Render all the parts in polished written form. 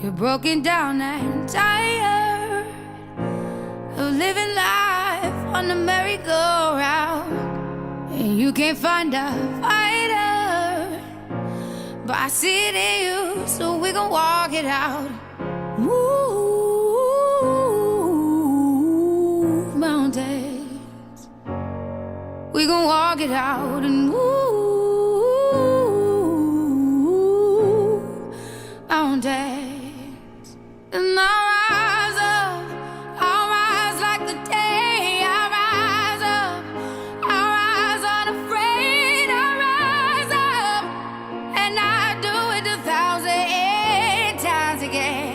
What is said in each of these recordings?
You're broken down and tired of living life on the merry-go-round, and you can't find a fighter, but I see it in you, so we gon' walk it out. Move mountains, we gon' walk it out and move mountains. And I'll rise like the day. I'll rise unafraid. I'll rise up, and I'll do it 1,000 times again.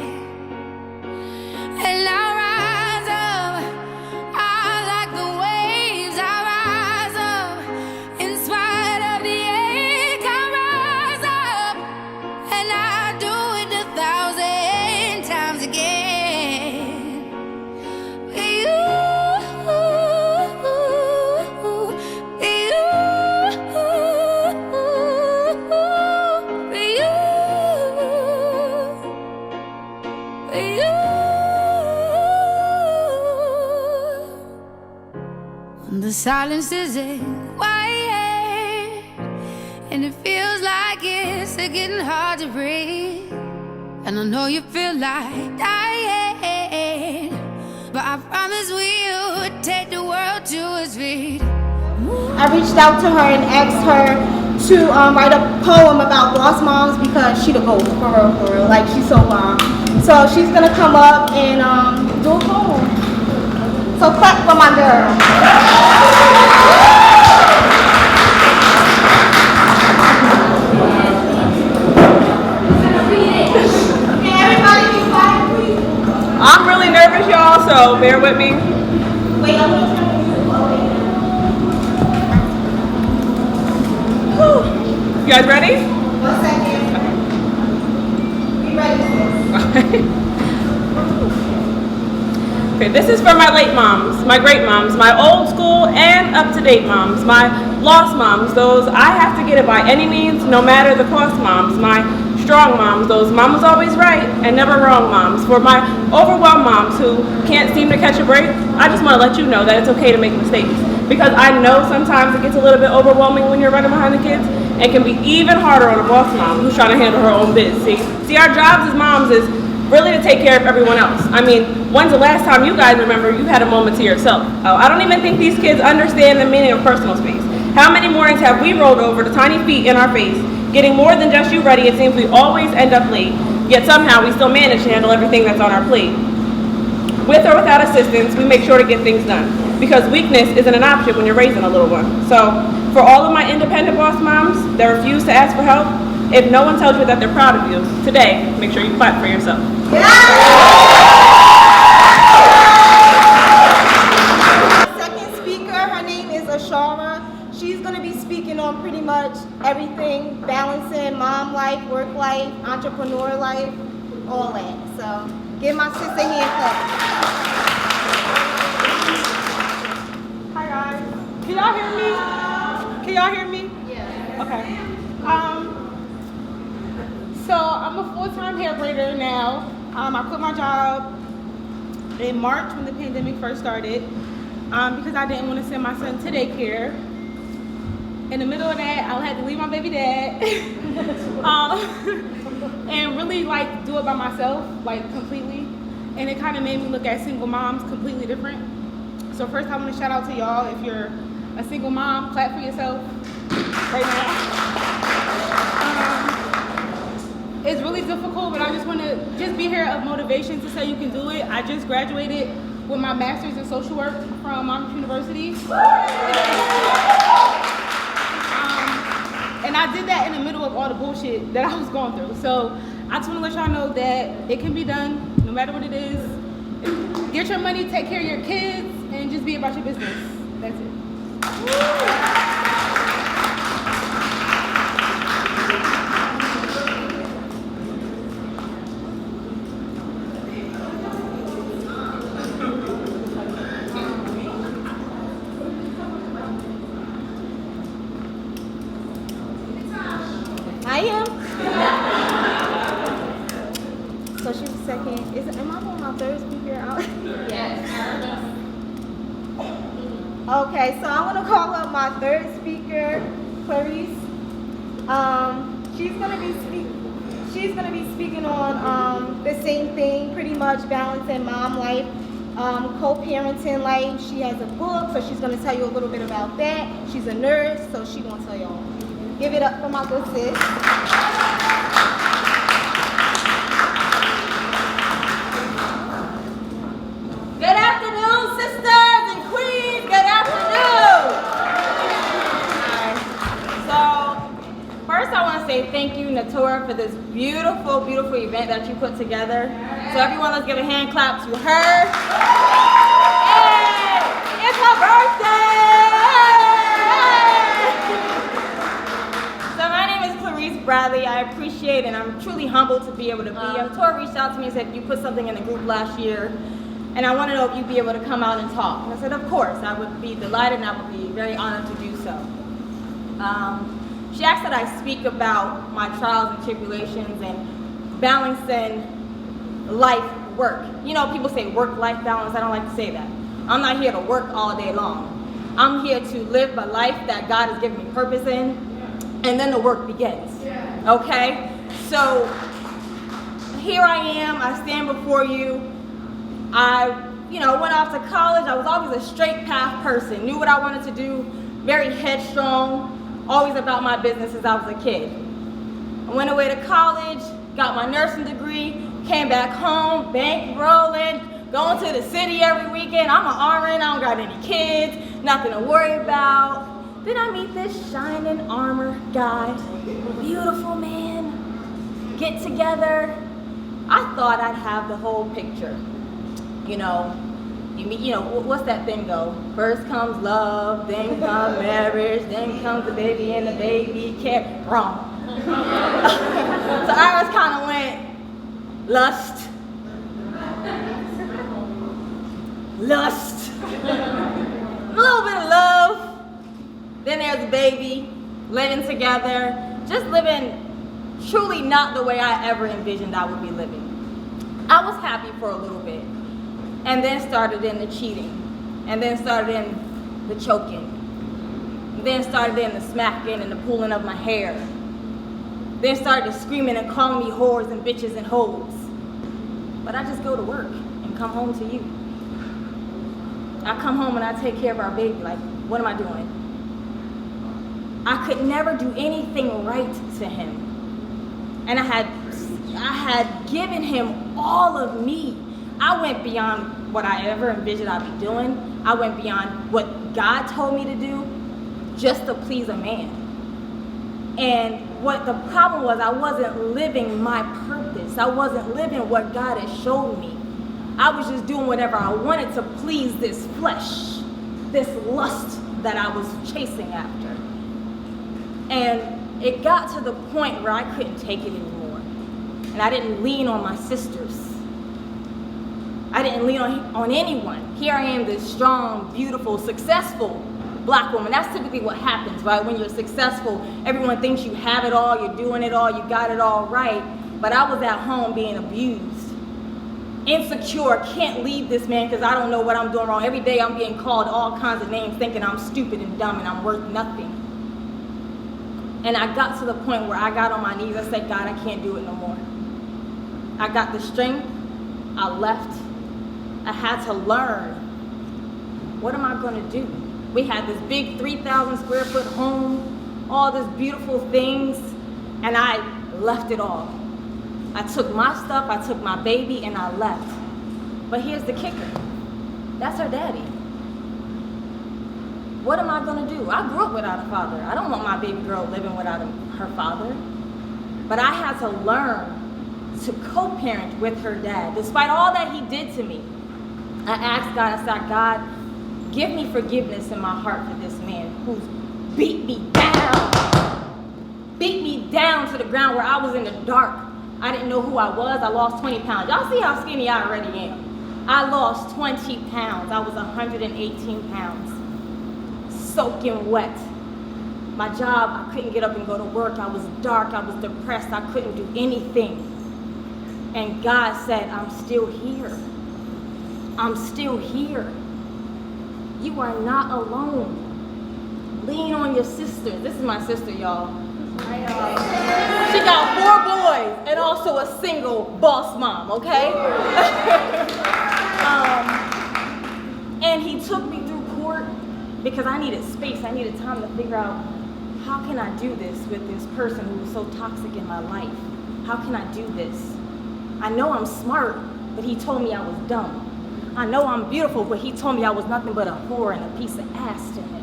And I'll rise up, I like the waves. I'll rise up, in spite of the ache. I'll rise up, and I'll do it 1,000 times again. The silence isn't quiet, and it feels like it's getting hard to breathe. And I know you feel like dying, but I promise we'll take the world to its feet. I reached out to her and asked her to write a poem about boss moms because she the GOAT, for real. Like, she's so bomb. So she's gonna come up and do a poem. So clap for my girl. Can everybody be quiet, please? I'm really nervous, y'all, so bear with me. Wait, I'm gonna turn You guys ready? 1 second. We ready for this. Okay, this is for my late moms, my great moms, my old school and up-to-date moms, my lost moms, those I have to get it by any means, no matter the cost moms, my strong moms, those mom was always right and never wrong moms, for my overwhelmed moms who can't seem to catch a break. I just want to let you know that it's okay to make mistakes, because I know sometimes it gets a little bit overwhelming when you're running behind the kids, and can be even harder on a boss mom who's trying to handle her own biz. See, our jobs as moms is really to take care of everyone else. I mean, when's the last time you guys remember you had a moment to yourself? Oh, I don't even think these kids understand the meaning of personal space. How many mornings have we rolled over the tiny feet in our face, getting more than just you ready? It seems we always end up late, yet somehow we still manage to handle everything that's on our plate. With or without assistance, we make sure to get things done, because weakness isn't an option when you're raising a little one. So, for all of my independent boss moms that refuse to ask for help, if no one tells you that they're proud of you, today, make sure you clap for yourself. Second speaker, her name is Ashara. She's going to be speaking on pretty much everything, balancing mom life, work life, entrepreneur life, all that. So give my sister a hand clap. Hi guys. Can y'all hear me? Can y'all hear me? Yeah. Okay. So I'm a full-time hair braider now. I quit my job in March when the pandemic first started because I didn't want to send my son to daycare. In the middle of that, I had to leave my baby dad and really like do it by myself, like completely. And it kind of made me look at single moms completely different. So first I want to shout out to y'all. If you're a single mom, clap for yourself right now. It's really difficult, but I just want to be here of motivation to say you can do it. I just graduated with my master's in social work from Mom Brunch University. And I did that in the middle of all the bullshit that I was going through. So I just want to let y'all know that it can be done no matter what it is. Get your money, take care of your kids, and just be about your business. That's it. I am. So she second. Am I on my third speaker out? Yes. Okay, so I want to call up my third speaker, Clarice. She's gonna be speaking on the same thing, pretty much balancing mom life, co-parenting life. She has a book, so she's gonna tell you a little bit about that. She's a nurse, so she's gonna tell y'all. Give it up for my good sis. Good afternoon, sisters and queens. Good afternoon. So, first I want to say thank you, Natura, for this beautiful, beautiful event that you put together. So everyone, let's give a hand clap to her. Hey, it's her birthday. So my name is Clarice Bradley. I appreciate and I'm truly humbled to be able to be here. Natura reached out to me and said, you put something in the group last year. And I want to know if you'd be able to come out and talk. And I said, of course, I would be delighted and I would be very honored to do so. She asked that I speak about my trials and tribulations and balancing life, work. You know, people say work-life balance. I don't like to say that. I'm not here to work all day long. I'm here to live a life that God has given me purpose in, and then the work begins. Okay? So here I am. I stand before you. I went off to college. I was always a straight path person. Knew what I wanted to do. Very headstrong. Always about my business since I was a kid. I went away to college, got my nursing degree, came back home, bankrolling, going to the city every weekend. I'm an RN, I don't got any kids, nothing to worry about. Then I meet this shining armor guy, beautiful man, get together. I thought I'd have the whole picture. What's that thing go? First comes love, then comes marriage, then comes the baby and the baby care. Wrong. So I just kind of went lust, a little bit of love, then there's the baby, living together, just living truly not the way I ever envisioned I would be living. I was happy for a little bit. And then started in the cheating, and then started in the choking, and then started in the smacking and the pulling of my hair, then started screaming and calling me whores and bitches and hoes. But I just go to work and come home to you. I come home and I take care of our baby. Like, what am I doing? I could never do anything right to him, and I had given him all of me. I went beyond what I ever envisioned I'd be doing. I went beyond what God told me to do just to please a man. And what the problem was, I wasn't living my purpose. I wasn't living what God had showed me. I was just doing whatever I wanted to please this flesh, this lust that I was chasing after. And it got to the point where I couldn't take it anymore. And I didn't lean on my sisters. I didn't lean on anyone. Here I am, this strong, beautiful, successful black woman. That's typically what happens, right? When you're successful, everyone thinks you have it all, you're doing it all, you got it all right. But I was at home being abused. Insecure, can't leave this man because I don't know what I'm doing wrong. Every day I'm being called all kinds of names thinking I'm stupid and dumb and I'm worth nothing. And I got to the point where I got on my knees and said, God, I can't do it no more. I got the strength, I left. I had to learn, what am I going to do? We had this big 3,000 square foot home, all these beautiful things, and I left it all. I took my stuff, I took my baby, and I left. But here's the kicker. That's her daddy. What am I going to do? I grew up without a father. I don't want my baby girl living without her father. But I had to learn to co-parent with her dad, despite all that he did to me. I asked God, I said, God, give me forgiveness in my heart for this man who's beat me down to the ground where I was in the dark. I didn't know who I was. I lost 20 pounds. Y'all see how skinny I already am. I lost 20 pounds. I was 118 pounds, soaking wet. My job, I couldn't get up and go to work. I was dark. I was depressed. I couldn't do anything. And God said, I'm still here. I'm still here. You are not alone. Lean on your sister. This is my sister, y'all. She got 4 boys and also a single boss mom, okay? And he took me through court because I needed space. I needed time to figure out, how can I do this with this person who was so toxic in my life? How can I do this? I know I'm smart, but he told me I was dumb. I know I'm beautiful, but he told me I was nothing but a whore and a piece of ass to him.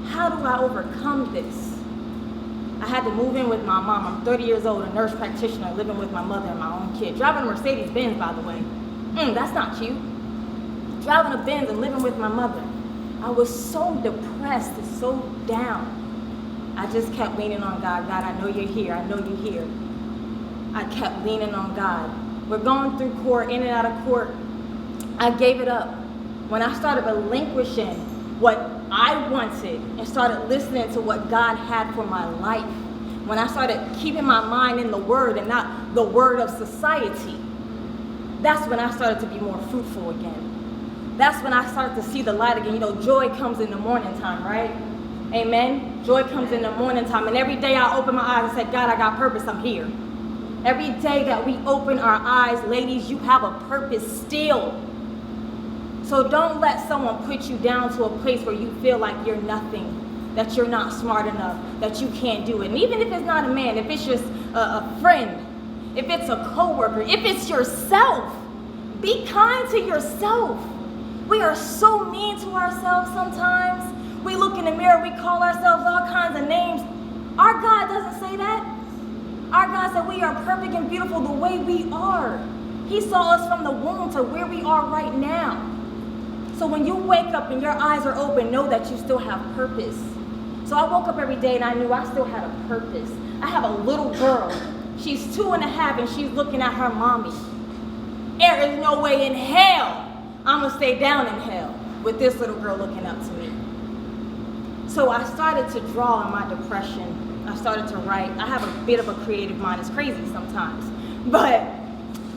How do I overcome this? I had to move in with my mom. I'm 30 years old, a nurse practitioner, living with my mother and my own kid. Driving a Mercedes-Benz, by the way. That's not cute. Driving a Benz and living with my mother. I was so depressed and so down. I just kept leaning on God. God, I know you're here. I know you're here. I kept leaning on God. We're going through court, in and out of court. I gave it up. When I started relinquishing what I wanted and started listening to what God had for my life, when I started keeping my mind in the Word and not the word of society, that's when I started to be more fruitful again. That's when I started to see the light again. You know, joy comes in the morning time, right? Amen? Joy comes in the morning time. And every day I open my eyes and say, God, I got purpose, I'm here. Every day that we open our eyes, ladies, you have a purpose still. So don't let someone put you down to a place where you feel like you're nothing, that you're not smart enough, that you can't do it. And even if it's not a man, if it's just a friend, if it's a coworker, if it's yourself, be kind to yourself. We are so mean to ourselves sometimes. We look in the mirror, we call ourselves all kinds of names. Our God doesn't say that. Our God said we are perfect and beautiful the way we are. He saw us from the womb to where we are right now. So when you wake up and your eyes are open, know that you still have purpose. So I woke up every day and I knew I still had a purpose. I have a little girl. She's 2.5 and she's looking at her mommy. There is no way in hell I'm gonna stay down in hell with this little girl looking up to me. So I started to draw in my depression. I started to write. I have a bit of a creative mind. It's crazy sometimes, but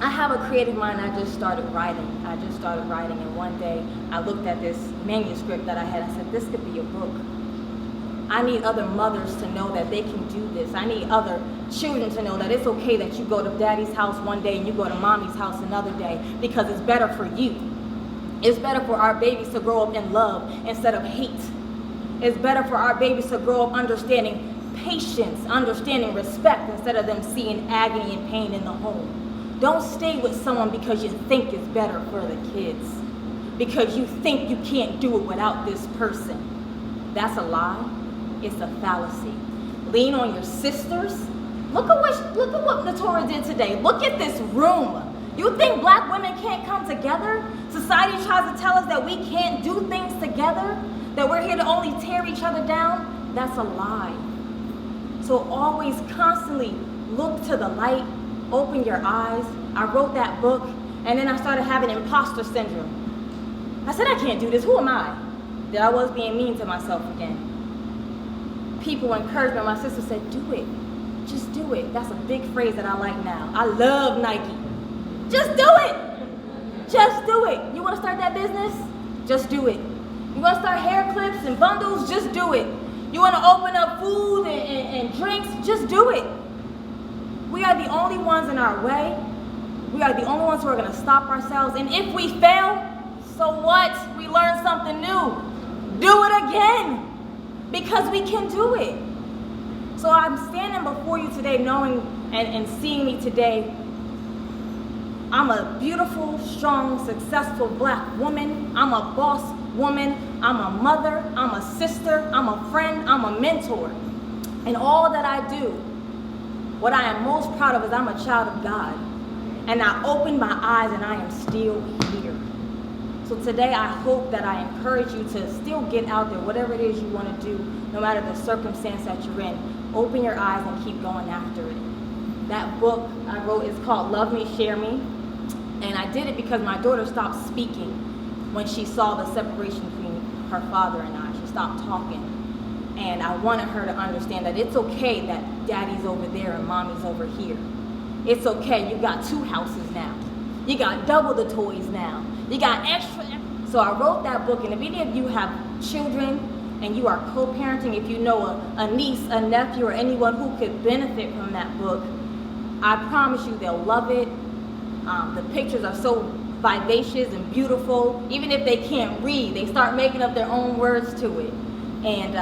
I have a creative mind. I just started writing. And one day I looked at this manuscript that I had. I said, this could be a book. I need other mothers to know that they can do this. I need other children to know that it's okay that you go to daddy's house one day and you go to mommy's house another day, because it's better for you. It's better for our babies to grow up in love instead of hate. It's better for our babies to grow up understanding patience, understanding respect, instead of them seeing agony and pain in the home. Don't stay with someone because you think it's better for the kids, because you think you can't do it without this person. That's a lie. It's a fallacy. Lean on your sisters. Look at what the Torah did today. Look at this room. You think black women can't come together? Society tries to tell us that we can't do things together, that we're here to only tear each other down. That's a lie. So always constantly look to the light, open your eyes. I wrote that book, and then I started having imposter syndrome. I said, I can't do this. Who am I? That I was being mean to myself again. People encouraged me. My sister said, do it. Just do it. That's a big phrase that I like now. I love Nike. Just do it. Just do it. You want to start that business? Just do it. You want to start hair clips and bundles? Just do it. You want to open up food and drinks? Just do it. We are the only ones in our way. We are the only ones who are going to stop ourselves. And if we fail, so what? We learn something new. Do it again. Because we can do it. So I'm standing before you today knowing and seeing me today. I'm a beautiful, strong, successful black woman. I'm a boss woman. I'm a mother. I'm a sister. I'm a friend. I'm a mentor. And all that I do, what I am most proud of is I'm a child of God. And I opened my eyes and I am still here. So today I hope that I encourage you to still get out there, whatever it is you want to do, no matter the circumstance that you're in. Open your eyes and keep going after it. That book I wrote is called Love Me, Share Me. And I did it because my daughter stopped speaking when she saw the separation between her father and I. She stopped talking. And I wanted her to understand that it's okay that daddy's over there and mommy's over here. It's okay, you got 2 houses now. You got double the toys now. You got extra. So I wrote that book, and if any of you have children and you are co-parenting, if you know a niece, a nephew, or anyone who could benefit from that book, I promise you they'll love it. The pictures are so vivacious and beautiful. Even if they can't read, they start making up their own words to it. And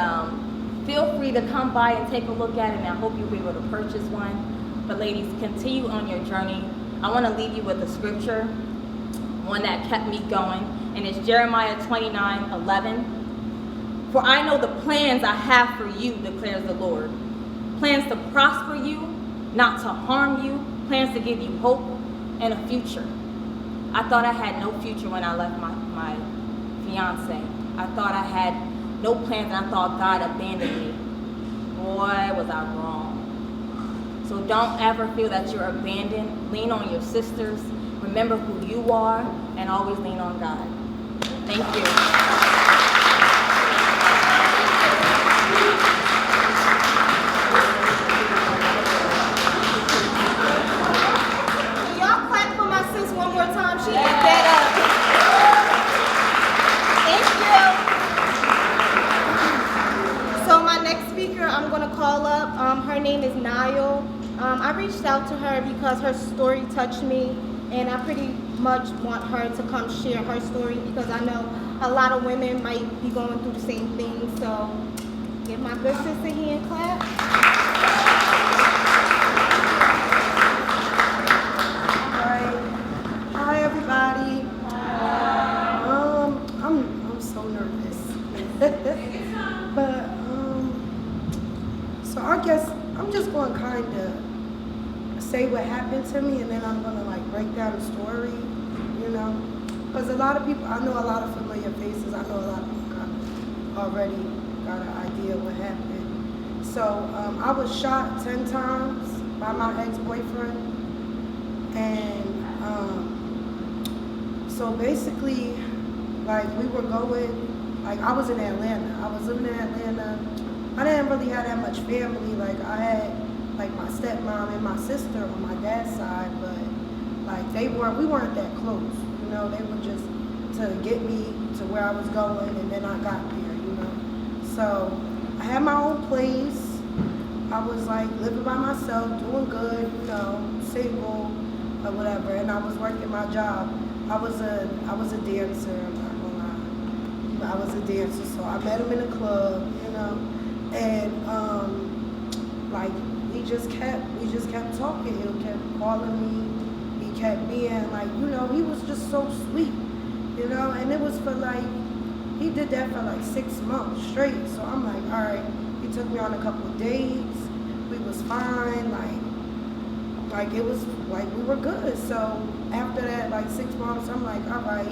feel free to come by and take a look at it, and I hope you'll be able to purchase one. But ladies, continue on your journey. I want to leave you with a scripture, one that kept me going, and it's Jeremiah 29:11. For I know the plans I have for you, declares the Lord. Plans to prosper you, not to harm you. Plans to give you hope and a future. I thought I had no future when I left my fiance. I thought I had no plans, and I thought God abandoned me. Boy, was I wrong. So don't ever feel that you're abandoned. Lean on your sisters. Remember who you are, and always lean on God. Thank you. Can y'all clap for my sis one more time? She did that up. Thank you. So my next speaker I'm going to call up, her name is Niall. I reached out to her because her story touched me, and I pretty much want her to come share her story because I know a lot of women might be going through the same thing. So give my good sister a hand clap. Hi everybody. I'm so nervous. But so I guess I'm just going to kind of say what happened to me, and then I'm going to like break down the story, you know, because a lot of people, I know a lot of familiar faces. I know a lot of people already got an idea what happened. So I was shot 10 times by my ex-boyfriend, and so basically, like we were going, like I was in Atlanta. I was living in Atlanta. I didn't really have that much family. Like I had like my stepmom and my sister on my dad's side, but like we weren't that close. You know, they were just to get me to where I was going, and then I got there. You know, so I had my own place. I was like living by myself, doing good. You know, single or whatever, and I was working my job. I was a dancer. I'm not gonna lie. I was a dancer, so I met him in a club. You know. And like we just kept talking. He kept calling me. He kept being like, you know, he was just so sweet, you know. And it was for like, he did that for like 6 months straight. So I'm like, all right. He took me on a couple of dates. We was fine. Like it was like we were good. So after that, like 6 months, I'm like, all right.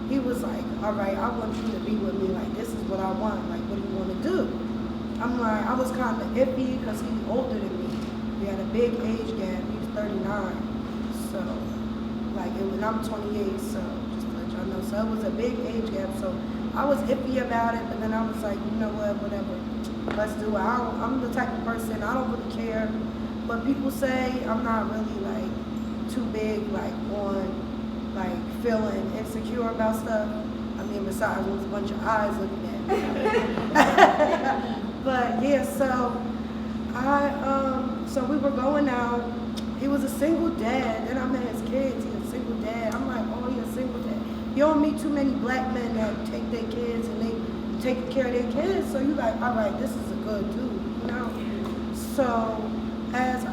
He was like, all right, I want you to be with me. Like, this is what I want. Like, what do you want to do? I'm like, I was kind of iffy because he's older than me. We had a big age gap. He was 39. So, like, I'm 28, so just to let y'all know. So, it was a big age gap. So, I was iffy about it, but then I was like, you know what, whatever. Let's do it. I'm the type of person, I don't really care what people say. I'm not really, like, too big, like, on like feeling insecure about stuff. I mean, besides there was a bunch of eyes looking at me. But yeah, so we were going out. He was a single dad. Then I met his kids. He was a single dad. I'm like, oh, he's a single dad. You don't meet too many black men that take their kids and they take care of their kids. So you like, all right, this is a good dude, you know. So as we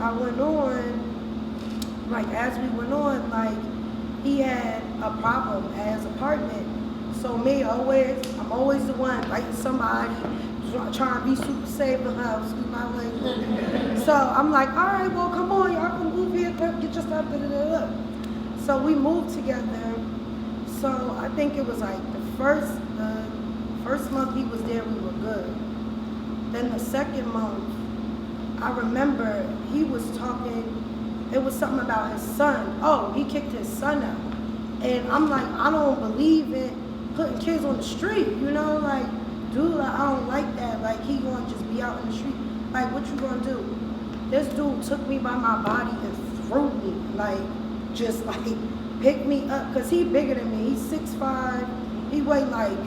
went on, like. He had a problem at his apartment. So I'm always the one fighting somebody, trying to be super safe in the house, excuse my language. So I'm like, all right, well, come on, y'all can move here, get your stuff, da-da-da-da. So we moved together. So I think it was like the first month he was there, we were good. Then the second month, I remember he was talking. It was something about his son. Oh, he kicked his son out. And I'm like, I don't believe in putting kids on the street, you know? Like, dude, like, I don't like that. Like, he gonna just be out in the street. Like, what you gonna do? this dude took me by my body and threw me, like, just like picked me up, cause he bigger than me. He's 6'5". He weighed like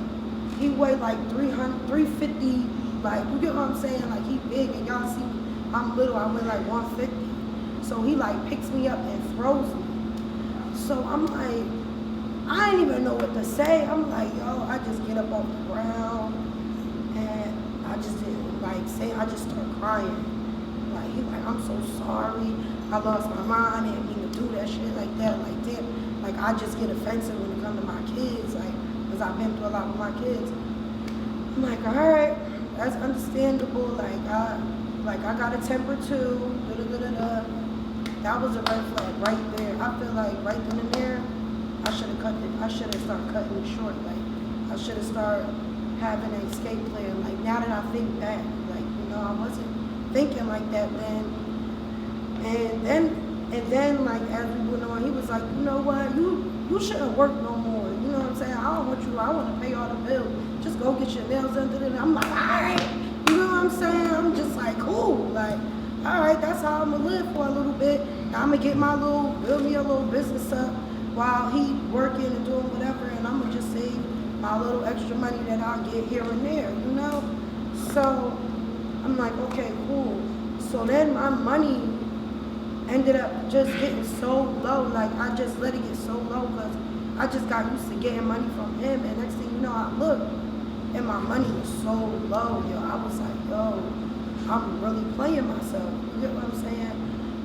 300, 350. Like, you get what I'm saying? Like, he big, and y'all see I'm little. I weigh like 150. So he like picks me up and throws me. So I'm like, I didn't even know what to say. I'm like, yo, I just get up off the ground, and I just didn't like say. I just start crying. Like, he like, I'm so sorry. I lost my mind. I didn't mean to do that shit like that. Like, damn. Like, I just get offensive when it comes to my kids. Like, because I've been through a lot with my kids. I'm like, all right, that's understandable. Like, I got a temper too. That was a red flag right there. I feel like right then and there, I should have cut it. I should have started cutting it short. Like, I should have started having an escape plan. Like, now that I think back, like, you know, I wasn't thinking like that then. And then, like, as we went on, he was like, you know what, you shouldn't work no more. You know what I'm saying? I don't want you. I want to pay all the bills. Just go get your nails done. I'm like, all right. You know what I'm saying? I'm just like, cool. Like, all right, that's how I'm gonna live for a little bit. I'm gonna get build me a little business up while he working and doing whatever, and I'm gonna just save my little extra money that I'll get here and there, you know? So I'm like, okay, cool. So then my money ended up just getting so low. Like, I just let it get so low because I just got used to getting money from him, and next thing you know, I looked and my money was so low, yo. I was like, yo, I'm really playing myself. You get what I'm saying?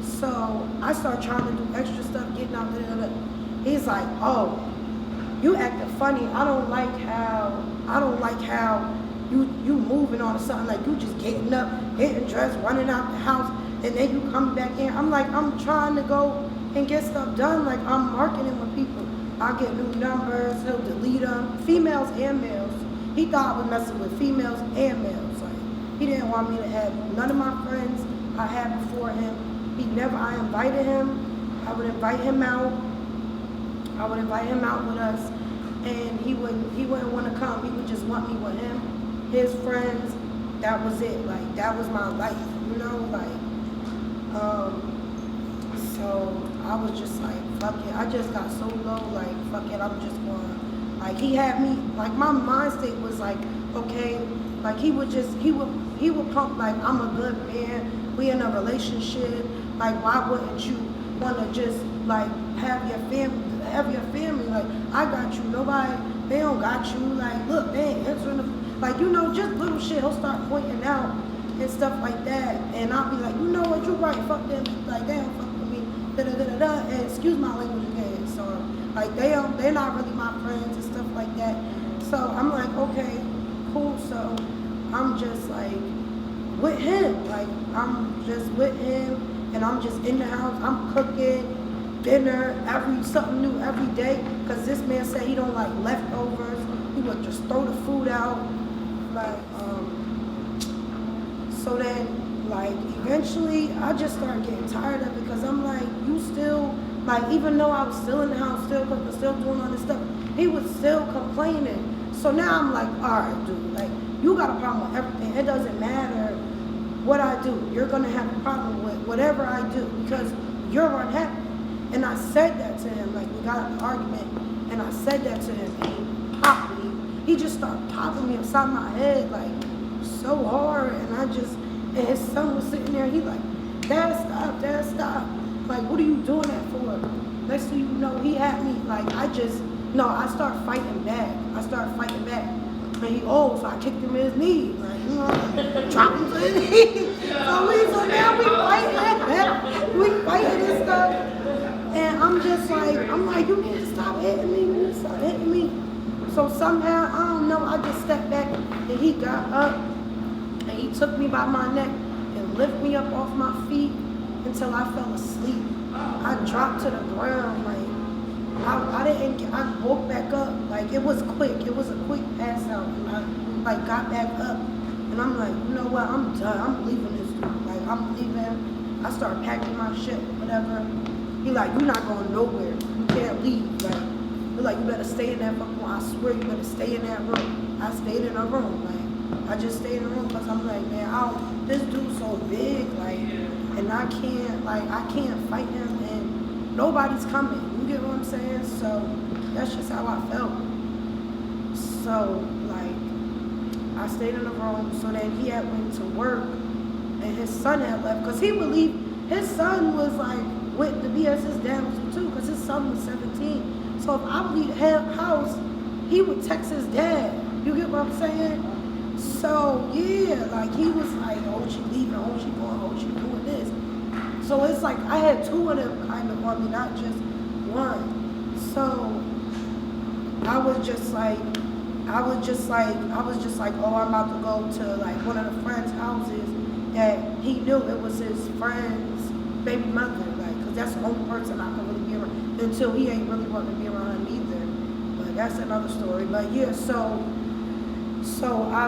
So I started trying to do extra stuff, getting out there. He's like, oh, you acting funny. I don't like how you moving on to something, like you just getting up, getting dressed, running out the house, and then you come back in. I'm like, I'm trying to go and get stuff done. Like, I'm marketing with people. I get new numbers, he'll delete them, females and males. He thought I was messing with females and males. Like, he didn't want me to have none of my friends I had before him. I invited him. I would invite him out. I would invite him out with us, and he wouldn't want to come. He would just want me with him, his friends. That was it. Like, that was my life, you know. Like, so I was just like, fuck it. I just got so low. Like, fuck it. I'm just going. Like, he had me. Like, my mind state was like, okay. Like, he would pump like, I'm a good man. We in a relationship. Like, why wouldn't you want to just like have your family? Like, I got you. Nobody, they don't got you. Like, look, they ain't answering the, like, you know, just little shit. He'll start pointing out and stuff like that, and I'll be like, you know what, you're right. Fuck them. Like, they don't fuck with me. And excuse my language again. So like, they're not really my friends and stuff like that. So I'm like, okay, cool. So I'm just like with him. Like, I'm just with him. And I'm just in the house, I'm cooking dinner, something new every day. Cause this man said he don't like leftovers. He would just throw the food out. Like, so then, like, eventually I just started getting tired of it, because I'm like, you still, like, even though I was still in the house, still cooking, still doing all this stuff, he was still complaining. So now I'm like, all right, dude, like, you got a problem with everything. It doesn't matter what I do. You're gonna have a problem with whatever I do, because you're unhappy. And I said that to him, like, we got in an argument, and I said that to him, and he popped me. He just started popping me upside my head, like, so hard, and his son was sitting there, he like, Dad, stop. Like, what are you doing that for? Next thing you know, he had me, like, I started fighting back. And he old, so I kicked him in his knee, like, you know, dropped him to his knee. So now we fighting and stuff. And I'm like, you need to stop hitting me. So somehow, I don't know, I just stepped back, and he got up, and he took me by my neck and lifted me up off my feet until I fell asleep. I dropped to the ground, like, I woke back up, like, it was quick. It was a quick pass out, and I, like, got back up, and I'm like, you know what, I'm done. I'm leaving this dude. Like, I'm leaving. I started packing my shit, whatever. He like, you're not going nowhere. You can't leave. Like, you better stay in that fucking room. I swear you better stay in that room. I stayed in a room. Like, I just stayed in the room because I'm like, man, this dude's so big, like, and and I can't fight him, and nobody's coming. You get what I'm saying? So that's just how I felt. So I stayed in the room. So then he had went to work, and his son had left because he would leave. His son was with the BS's dad was too, because his son was 17. So if I would leave the house, he would text his dad. You get what I'm saying? So yeah, he was like, oh, she leaving, oh, she going, oh, she doing this. So it's I had two of them kind of on me, not just one. So I was just like, oh, I'm about to go to one of the friends' houses that he knew it was his friend's baby mother, because that's the only person I could really be around until he ain't really wanting to be around him either. But that's another story. But yeah, so I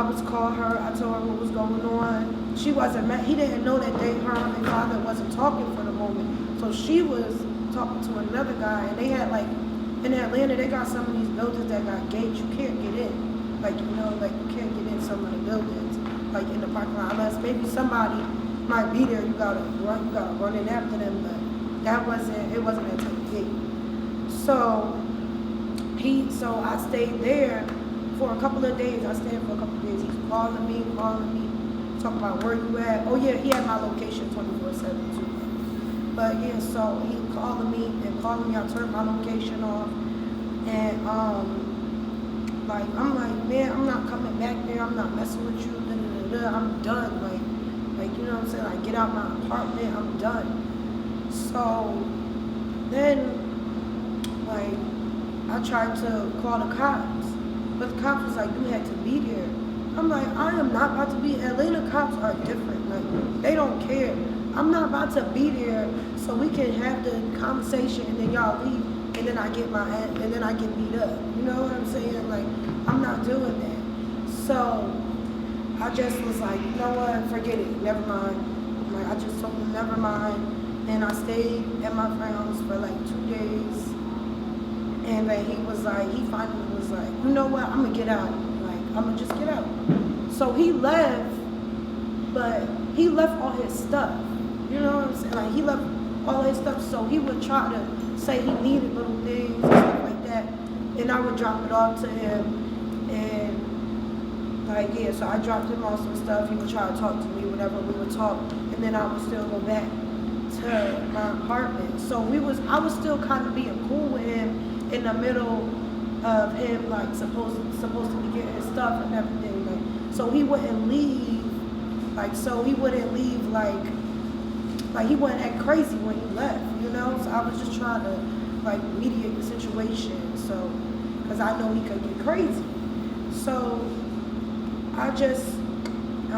was calling her. I told her what was going on. She wasn't mad. He didn't know that her and father wasn't talking for the moment. So she was talking to another guy, and they had in Atlanta, they got some of these buildings that got gates. You can't get in. You can't get in some of the buildings, in the parking lot, unless maybe somebody might be there. You gotta run in after them, but it wasn't that type of gate. So I stayed there for a couple of days. He's calling me, talking about where you at. Oh yeah, he had my location 24/7 too. But yeah, so he calling me. I turned my location off, and I'm like, man, I'm not coming back there. I'm not messing with you. I'm done. You know what I'm saying? Get out my apartment. I'm done. So then, I tried to call the cops, but the cops was like, you had to be there. I'm like, I am not about to be. Atlanta cops are different. They don't care. I'm not about to be there so we can have the conversation and then y'all leave and then I get beat up. You know what I'm saying? I'm not doing that. So I just was like, you know what? Forget it. Never mind. I just told him never mind. And I stayed at my friend's house for 2 days. And then he finally was like, you know what? I'm gonna get out. I'm gonna just get out. So he left, but he left all his stuff. You know what I'm saying? He left all his stuff, so he would try to say he needed little things and stuff like that, and I would drop it off to him, and so I dropped him off some stuff. He would try to talk to me, whatever, we would talk, and then I would still go back to my apartment. So I was still kind of being cool with him in the middle of him supposed to be getting his stuff and everything. So he wouldn't leave. He wouldn't act crazy when he left, you know? So I was just trying to, mediate the situation, because I know he could get crazy. So I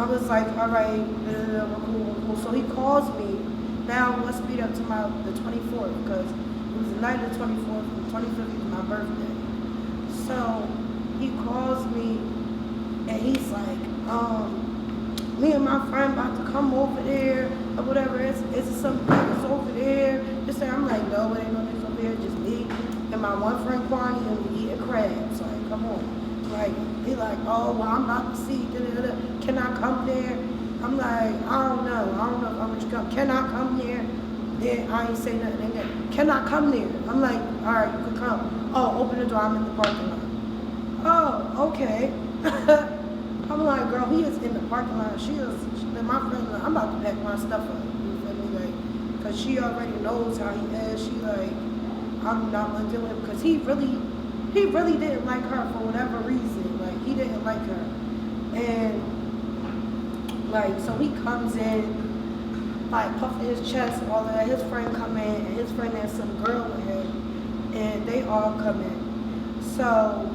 was like, all right, we're cool. So he calls me. Now let's speed up to the 24th, because it was the night of the 24th, and the 25th was my birthday. So he calls me, and he's like, me and my friend about to come over there, or whatever. Is it some niggas over there? I'm like, no, it ain't no niggas over there, just me and my one friend Kwani, and we eating crabs. Come on. He like, oh, well, I'm about to see, can I come there? I'm like, I don't know if I'm going to come. Can I come there? Then I ain't say nothing again. Can I come there? I'm like, all right, you can come. Oh, open the door, I'm in the parking lot. Oh, okay. I'm like, girl, he is in the parking lot. My friend, I'm about to pack my stuff up. You feel me? Because she already knows how he is. She I'm not going to deal with him. Because he really didn't like her for whatever reason. He didn't like her. And, so he comes in, puffing his chest, all that. His friend come in, and his friend has some girl with him. And they all come in. So,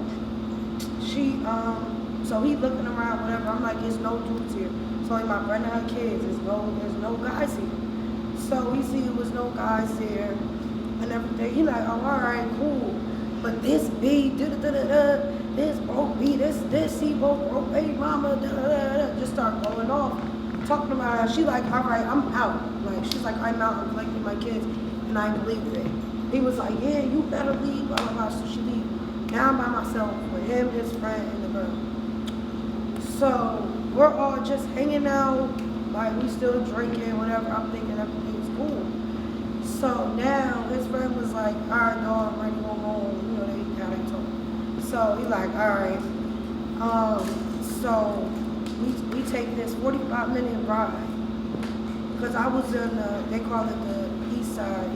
so he looking around, whatever. I'm like, there's no dudes here. So my friend and her kids, there's no guys here. So we see it was no guys there and everything. He like, oh, all right, cool. But this B, this broke B, this he broke baby mama, just start going off, talking about her. She like, all right, I'm out. She's like, I'm out, I'm collecting my kids, and I believe it. He was like, yeah, you better leave, blah, blah, blah. So she leave. Now I'm by myself with him, his friend, and the girl. So we're all just hanging out, like we still drinking, whatever. I'm thinking everything's cool. So now his friend was like, all right, dog, I'm ready to go home. You know, they talk. So he like, all right. So we take this 45-minute ride. Because I was in, they call it the east side.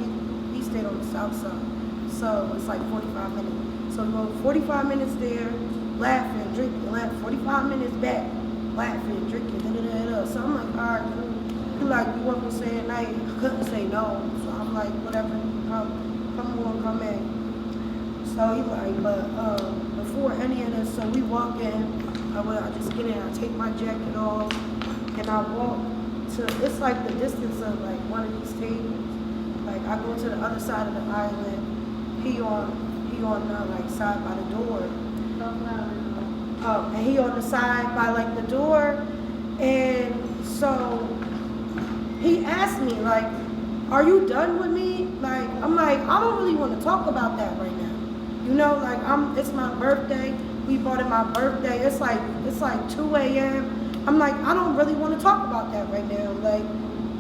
He stayed on the south side. So it's like 45 minutes. So we go 45 minutes there, laughing, drinking, laughing. 45 minutes back, laughing, drinking, da-da-da-da. So I'm like, all right, cool. He like, you want me to say at night? I couldn't say no. So I'm like, whatever, come in. So he like, but before any of this, so we walk in, I just get in, I take my jacket off, and I walk to, it's like the distance of like one of these tables. Like I go to the other side of the island, he on the like side by the door. And he on the side by like the door, and so he asked me like, are you done with me? Like, I'm like, I don't really want to talk about that right now. You know, like it's my birthday. We bought it my birthday. It's like 2 a.m. I'm like, I don't really want to talk about that right now. Like,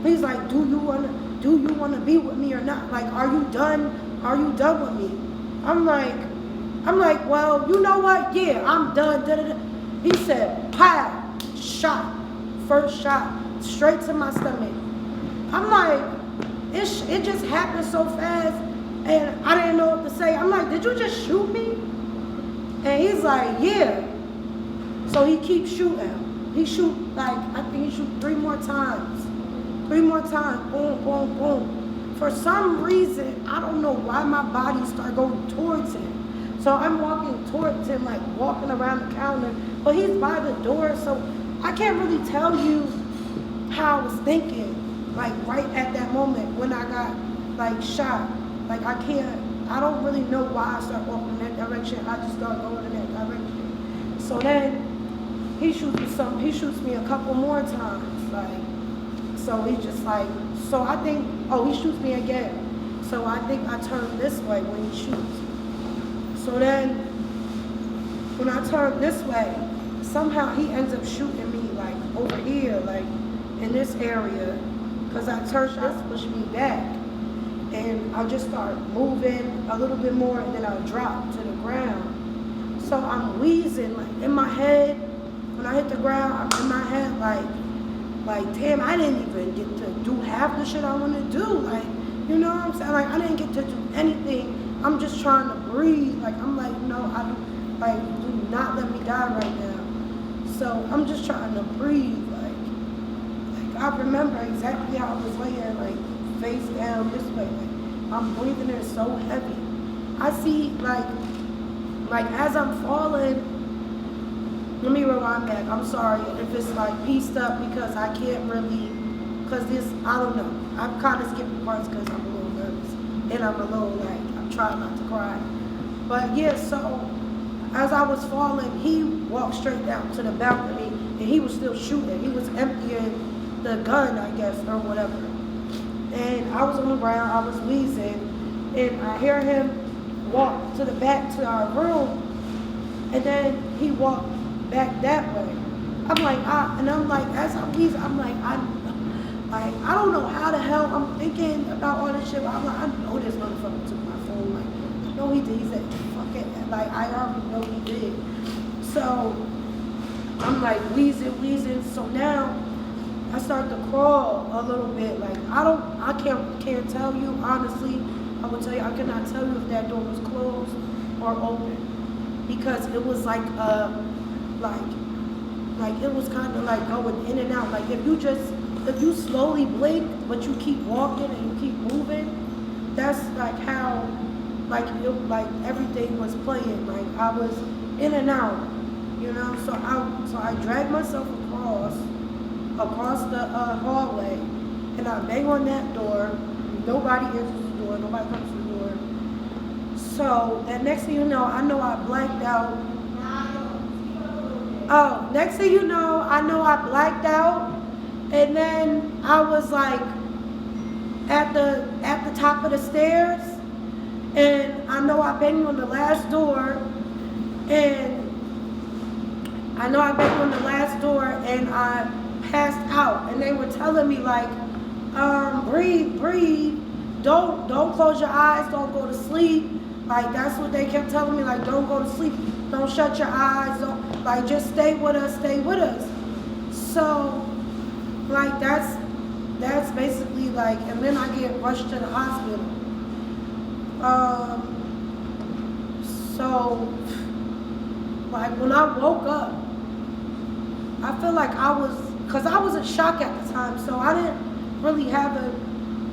he's like, do you wanna be with me or not? Like, are you done? Are you done with me? I'm like, well, you know what? Yeah, I'm done. Da-da-da. He said, pow, shot, first shot, straight to my stomach. I'm like, it just happened so fast, and I didn't know what to say. I'm like, did you just shoot me? And he's like, yeah. So he keeps shooting. He shoot like, I think he shoot 3 more times. 3 more times, boom, boom, boom. For some reason, I don't know why my body started going towards him. So I'm walking towards him, like walking around the counter, but he's by the door, so I can't really tell you how I was thinking, like right at that moment when I got like shot. Like I don't really know why I started walking in that direction. I just started going in that direction. So then he shoots me a couple more times, like, so he just like, so I think, oh, he shoots me again. So I think I turn this way when he shoots. So then when I turn this way, somehow he ends up shooting me like over here, like in this area, because I turned this, pushed me back. And I just start moving a little bit more, and then I drop to the ground. So I'm wheezing, like in my head. When I hit the ground, I'm in my head like, damn, I didn't even get to do half the shit I want to do. Like, you know what I'm saying? Like, I didn't get to do anything. I'm just trying to breathe. Like, I'm like, no, do not let me die right now. So I'm just trying to breathe. Like I remember exactly how I was laying, like face down this way. Like, I'm breathing in so heavy. I see like as I'm falling. Let me rewind back. I'm sorry if it's like pieced up because I can't really, because this, I don't know. I'm kind of skipping parts because I'm a little nervous. And I'm a little like, I'm trying not to cry. But yeah, so as I was falling, he walked straight down to the balcony and he was still shooting. He was emptying the gun, I guess, or whatever. And I was on the ground, I was wheezing, and I hear him walk to the back to our room, and then he walked back that way. I'm like, as I'm wheezing, I'm like, I don't know how the hell I'm thinking about all this shit. I'm like, I know this motherfucker took my phone. Like, I know he did. He said, fuck it. Like, I already know he did. So I'm like wheezing. So now I start to crawl a little bit. Like, I can't tell you, honestly. I will tell you, I cannot tell you if that door was closed or open, because it was like it was kind of like going in and out. Like if you slowly blink, but you keep walking and you keep moving, that's like how, like everything was playing. Like I was in and out, you know. So I dragged myself across the hallway, and I bang on that door. Nobody answers the door. Nobody comes to the door. So that next thing you know, I know I blacked out. Oh, next thing you know, I blacked out, and then I was like at the top of the stairs, and I know I banged on the last door, and I passed out, and they were telling me like, breathe, don't close your eyes, don't go to sleep. Like that's what they kept telling me, like don't go to sleep, don't shut your eyes, don't, like just stay with us. So like that's basically like, and then I get rushed to the hospital. So like when I woke up, I feel like because I was in shock at the time, so I didn't really have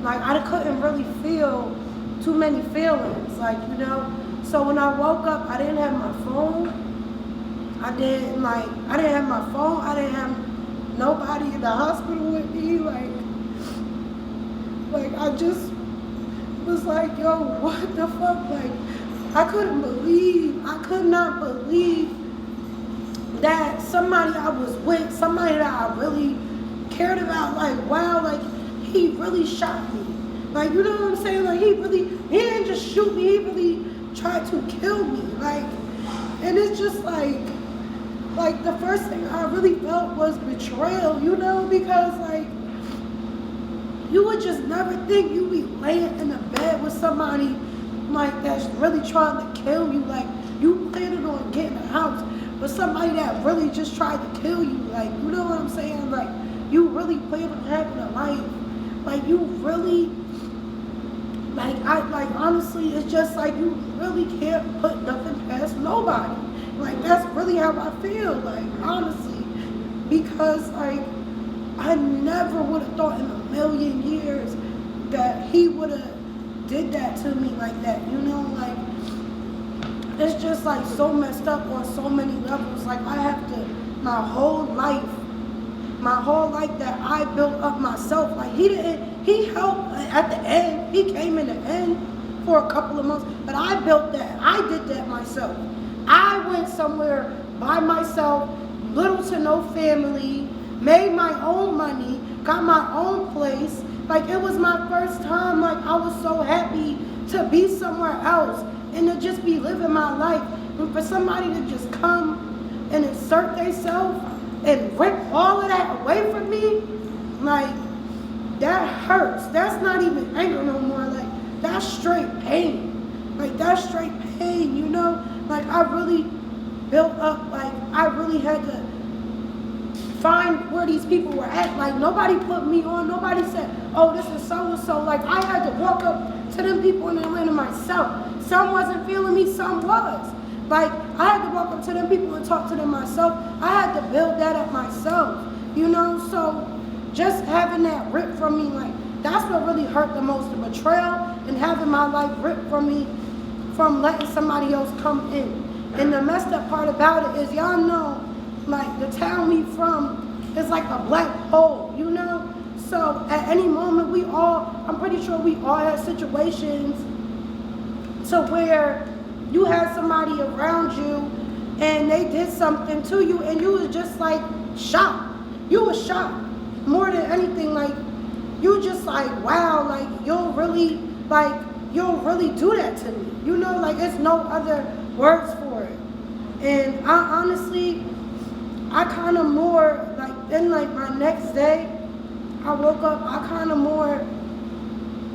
I couldn't really feel too many feelings, like, you know. So when I woke up, I didn't have my phone. I didn't have my phone. I didn't have nobody in the hospital with me. Like I just was like, yo, what the fuck? Like, I could not believe that somebody I was with, somebody that I really cared about, like, wow, like, he really shot me. Like, you know what I'm saying? Like, he didn't just shoot me, he really tried to kill me. Like, and it's just like the first thing I really felt was betrayal, you know, because like, you would just never think you'd be laying in a bed with somebody like that's really trying to kill you. Like, you planning on getting a house, but somebody that really just tried to kill you. Like, you know what I'm saying? Like, you really plan on having a life. Like, you really, honestly, it's just like you really can't put nothing past nobody. Like, that's really how I feel, like, honestly. Because, like, I never would have thought in a million years that he would have did that to me like that, you know? Like, it's just, like, so messed up on so many levels. Like, I have to, my whole life that I built up myself, like, he helped at the end. He came in the end for a couple of months, but I did that myself. I went somewhere by myself, little to no family, made my own money, got my own place. Like, it was my first time. Like, I was so happy to be somewhere else and to just be living my life. And for somebody to just come and insert themselves and rip all of that away from me, like, that hurts. That's not even anger no more. Like, that's straight pain. Like, that's straight pain, you know? Like, I really built up, like, I really had to find where these people were at. Like, nobody put me on. Nobody said, oh, this is so-and-so. Like, I had to walk up to them people in Atlanta myself. Some wasn't feeling me, some was. Like, I had to walk up to them people and talk to them myself. I had to build that up myself, you know? So just having that ripped from me, like, that's what really hurt the most, the betrayal and having my life ripped from me from letting somebody else come in. And the messed up part about it is, y'all know, like, the town we from is like a black hole, you know? So at any moment, I'm pretty sure we all had situations to where you had somebody around you and they did something to you and you was just like shocked. You was shocked more than anything. Like, you just like, wow, like, you'll really do that to me. You know, like, there's no other words for it. And I honestly, I kind of more, like, then, like, my next day, I woke up, I kind of more,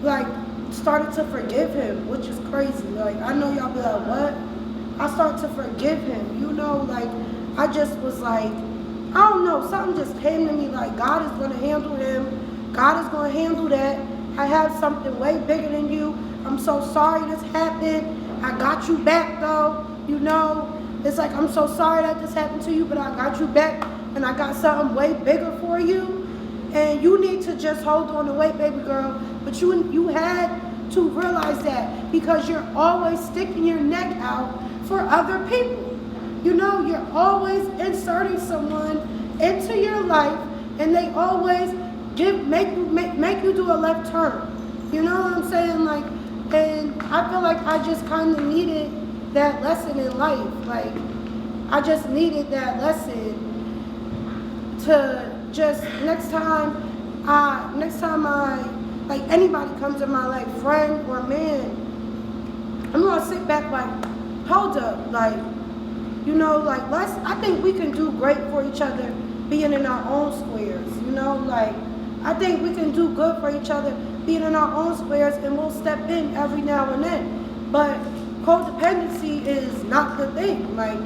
like, started to forgive him, which is crazy. Like, I know y'all be like, what? I started to forgive him, you know? Like, I just was like, I don't know, something just came to me, like, God is going to handle him. God is going to handle that. I have something way bigger than you. I'm so sorry this happened. I got you back, though, you know? It's like, I'm so sorry that this happened to you, but I got you back, and I got something way bigger for you. And you need to just hold on to wait, baby girl. But you had to realize that, because you're always sticking your neck out for other people. You know, you're always inserting someone into your life, and they always make you do a left turn. You know what I'm saying? Like, and I feel like I just kind of needed that lesson in life. Like, I just needed that lesson to just next time like, anybody comes in my life, friend or man, I'm gonna sit back like, hold up, like, you know, like, I think we can do great for each other being in our own squares, you know, like, I think we can do good for each other being in our own squares, and we'll step in every now and then. But codependency is not the thing, like,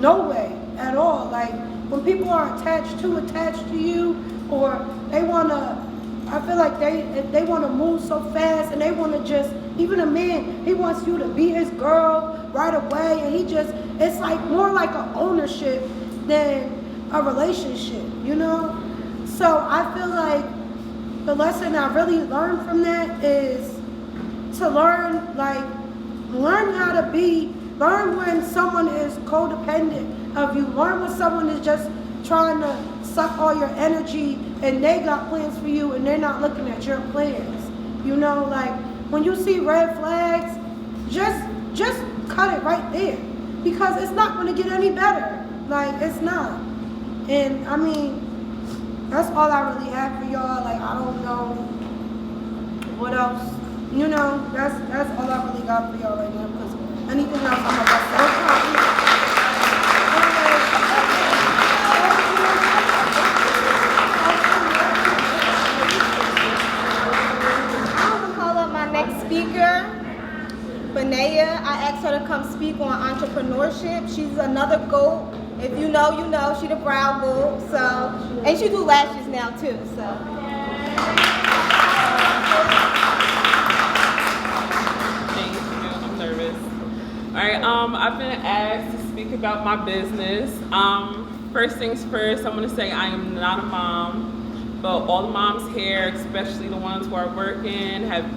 no way at all. Like, when people are attached to you, or they want to, I feel like they want to move so fast, and they want to just, even a man, he wants you to be his girl right away, and it's like more like an ownership than a relationship, you know? So I feel like the lesson I really learned from that is to learn how to learn when someone is codependent of you, learn when someone is just trying to suck all your energy and they got plans for you and they're not looking at your plans. You know, like, when you see red flags, just cut it right there, because it's not going to get any better. Like, it's not. And I mean, that's all I really have for y'all. Like, I don't know what else. You know, that's all I really got for y'all right now, because anything else I'm about to speaker, Benaya. I asked her to come speak on entrepreneurship. She's another GOAT. If you know, you know. She the brown goat. So, and she do lashes now too. So. Thank you. I'm nervous. All right. I've been asked to speak about my business. First things first, I want to say I am not a mom, but all the moms here, especially the ones who are working, have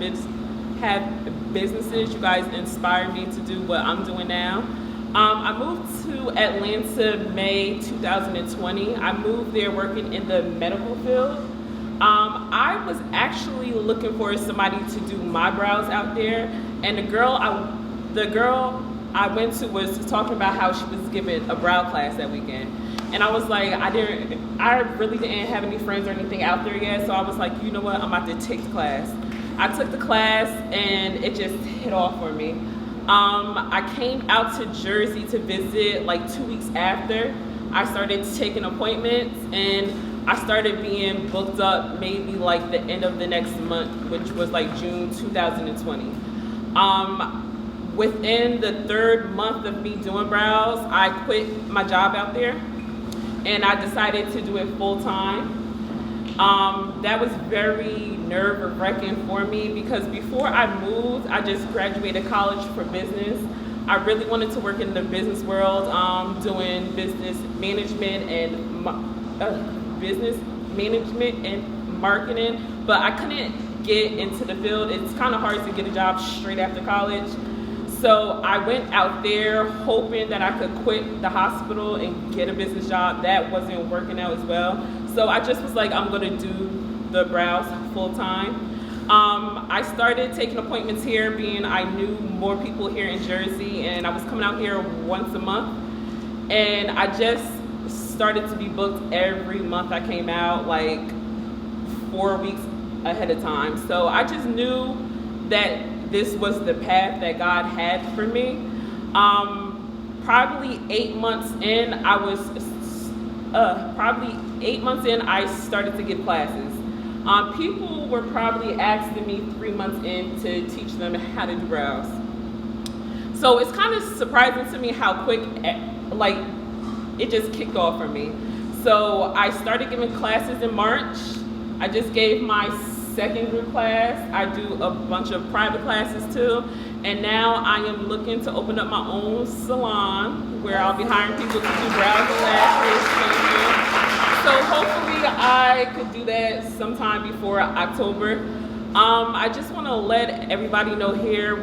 businesses. You guys inspired me to do what I'm doing now. I moved to Atlanta May 2020. I moved there working in the medical field. I was actually looking for somebody to do my brows out there, and the girl I went to was talking about how she was giving a brow class that weekend. And I was like, I really didn't have any friends or anything out there yet, so I was like, you know what, I'm about to take the class. I took the class and it just hit off for me. I came out to Jersey to visit like 2 weeks after. I started taking appointments and I started being booked up maybe like the end of the next month, which was like June 2020. Within the third month of me doing brows, I quit my job out there and I decided to do it full time. That was very nerve-wracking for me because before I moved, I just graduated college for business. I really wanted to work in the business world, doing business management and marketing, but I couldn't get into the field. It's kind of hard to get a job straight after college. So I went out there hoping that I could quit the hospital and get a business job. That wasn't working out as well. So I just was like, I'm gonna do the brows full time. I started taking appointments here, being I knew more people here in Jersey, and I was coming out here once a month. And I just started to be booked every month I came out, like 4 weeks ahead of time. So I just knew that this was the path that God had for me. Probably 8 months in, I started to give classes. People were probably asking me 3 months in to teach them how to do brows. So it's kind of surprising to me how quick, like, it just kicked off for me. So I started giving classes in March. I just gave my second group class. I do a bunch of private classes too. And now I am looking to open up my own salon where I'll be hiring people to do brows and lashes. So hopefully I could do that sometime before October. I just want to let everybody know here,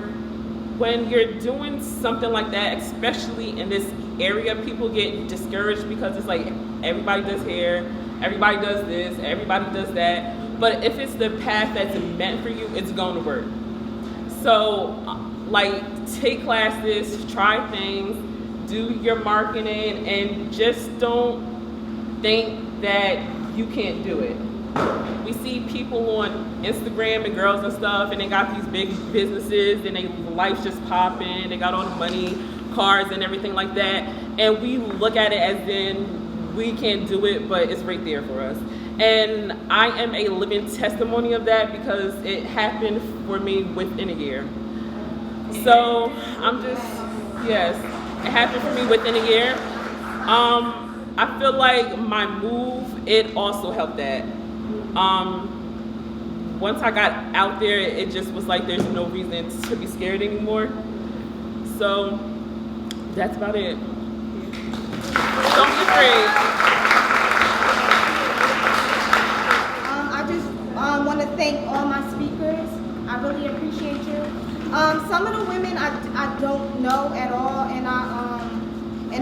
when you're doing something like that, especially in this area, people get discouraged because it's like everybody does hair, everybody does this, everybody does that. But if it's the path that's meant for you, it's going to work. So, like, take classes, try things, do your marketing, and just don't think that you can't do it. We see people on Instagram and girls and stuff, and they got these big businesses, and their life's just popping, they got all the money, cars, and everything like that. And we look at it as in we can't do it, but it's right there for us. And I am a living testimony of that because it happened for me within a year. So I'm just, yes, it happened for me within a year. I feel like my move, it also helped that. Once I got out there, it just was like there's no reason to be scared anymore. So that's about it. Don't be afraid. I just want to thank all my speakers. I really appreciate you. Some of the women I don't know at all, and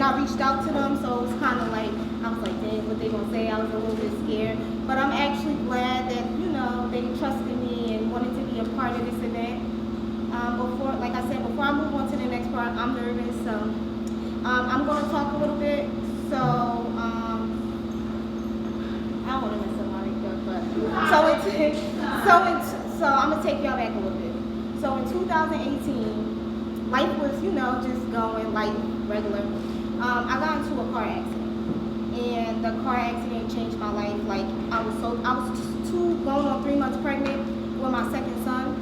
I reached out to them, so it was kind of like, I was like, dang, what they gonna say? I was a little bit scared, but I'm actually glad that, you know, they trusted me and wanted to be a part of this event. Before, like I said, before I move on to the next part, I'm nervous, so I'm gonna talk a little bit. So I don't want to mess up my makeup, but so I'm gonna take y'all back a little bit. So in 2018, life was, you know, just going like regular. I got into a car accident, and the car accident changed my life. Like I was going on 3 months pregnant with my second son,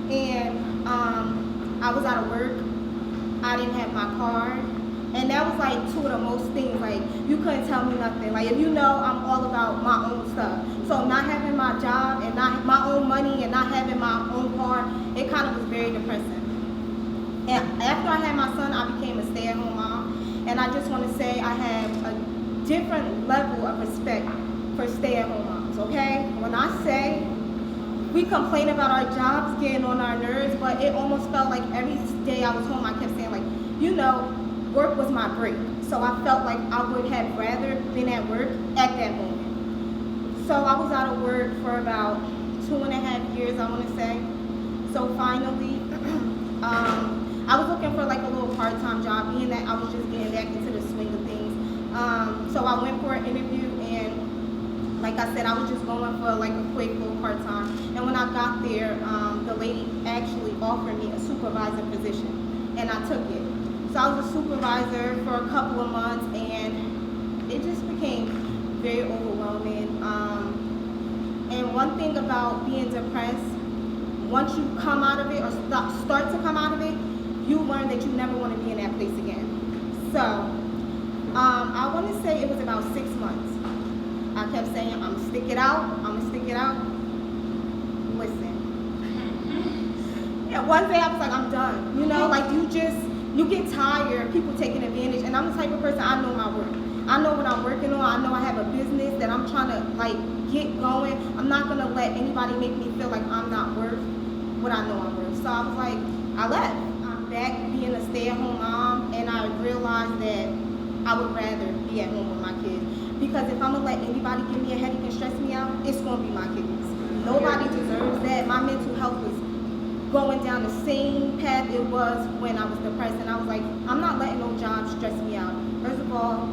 and I was out of work. I didn't have my car, and that was like two of the most things. Like you couldn't tell me nothing. Like if you know, I'm all about my own stuff. So not having my job and not my own money and not having my own car, it kind of was very depressing. And after I had my son, I became a stay-at-home mom. And I just want to say I have a different level of respect for stay-at-home moms, okay? When I say we complain about our jobs getting on our nerves, but it almost felt like every day I was home, I kept saying like, you know, work was my break. So I felt like I would have rather been at work at that moment. So I was out of work for about 2.5 years, I want to say. So finally, I was looking for like a little part-time job, being that I was just getting back into the swing of things. So I went for an interview, and like I said, I was just going for like a quick little part-time. And when I got there, the lady actually offered me a supervisor position, and I took it. So I was a supervisor for a couple of months, and it just became very overwhelming. And one thing about being depressed, once you come out of it or start to come out of it, you learn that you never want to be in that place again. So I want to say it was about 6 months. I kept saying, I'm gonna stick it out, I'm gonna stick it out. Listen. Yeah, one day I was like, I'm done. You know, like you get tired of people taking advantage. And I'm the type of person, I know my work. I know what I'm working on. I know I have a business that I'm trying to like get going. I'm not gonna let anybody make me feel like I'm not worth what I know I'm worth. So I was like, I left. I'm back being a stay-at-home mom, and I realized that I would rather be at home with my kids. Because if I'm gonna let anybody give me a headache and stress me out, it's gonna be my kids. Nobody deserves that. My mental health was going down the same path it was when I was depressed, and I was like, I'm not letting no job stress me out. First of all,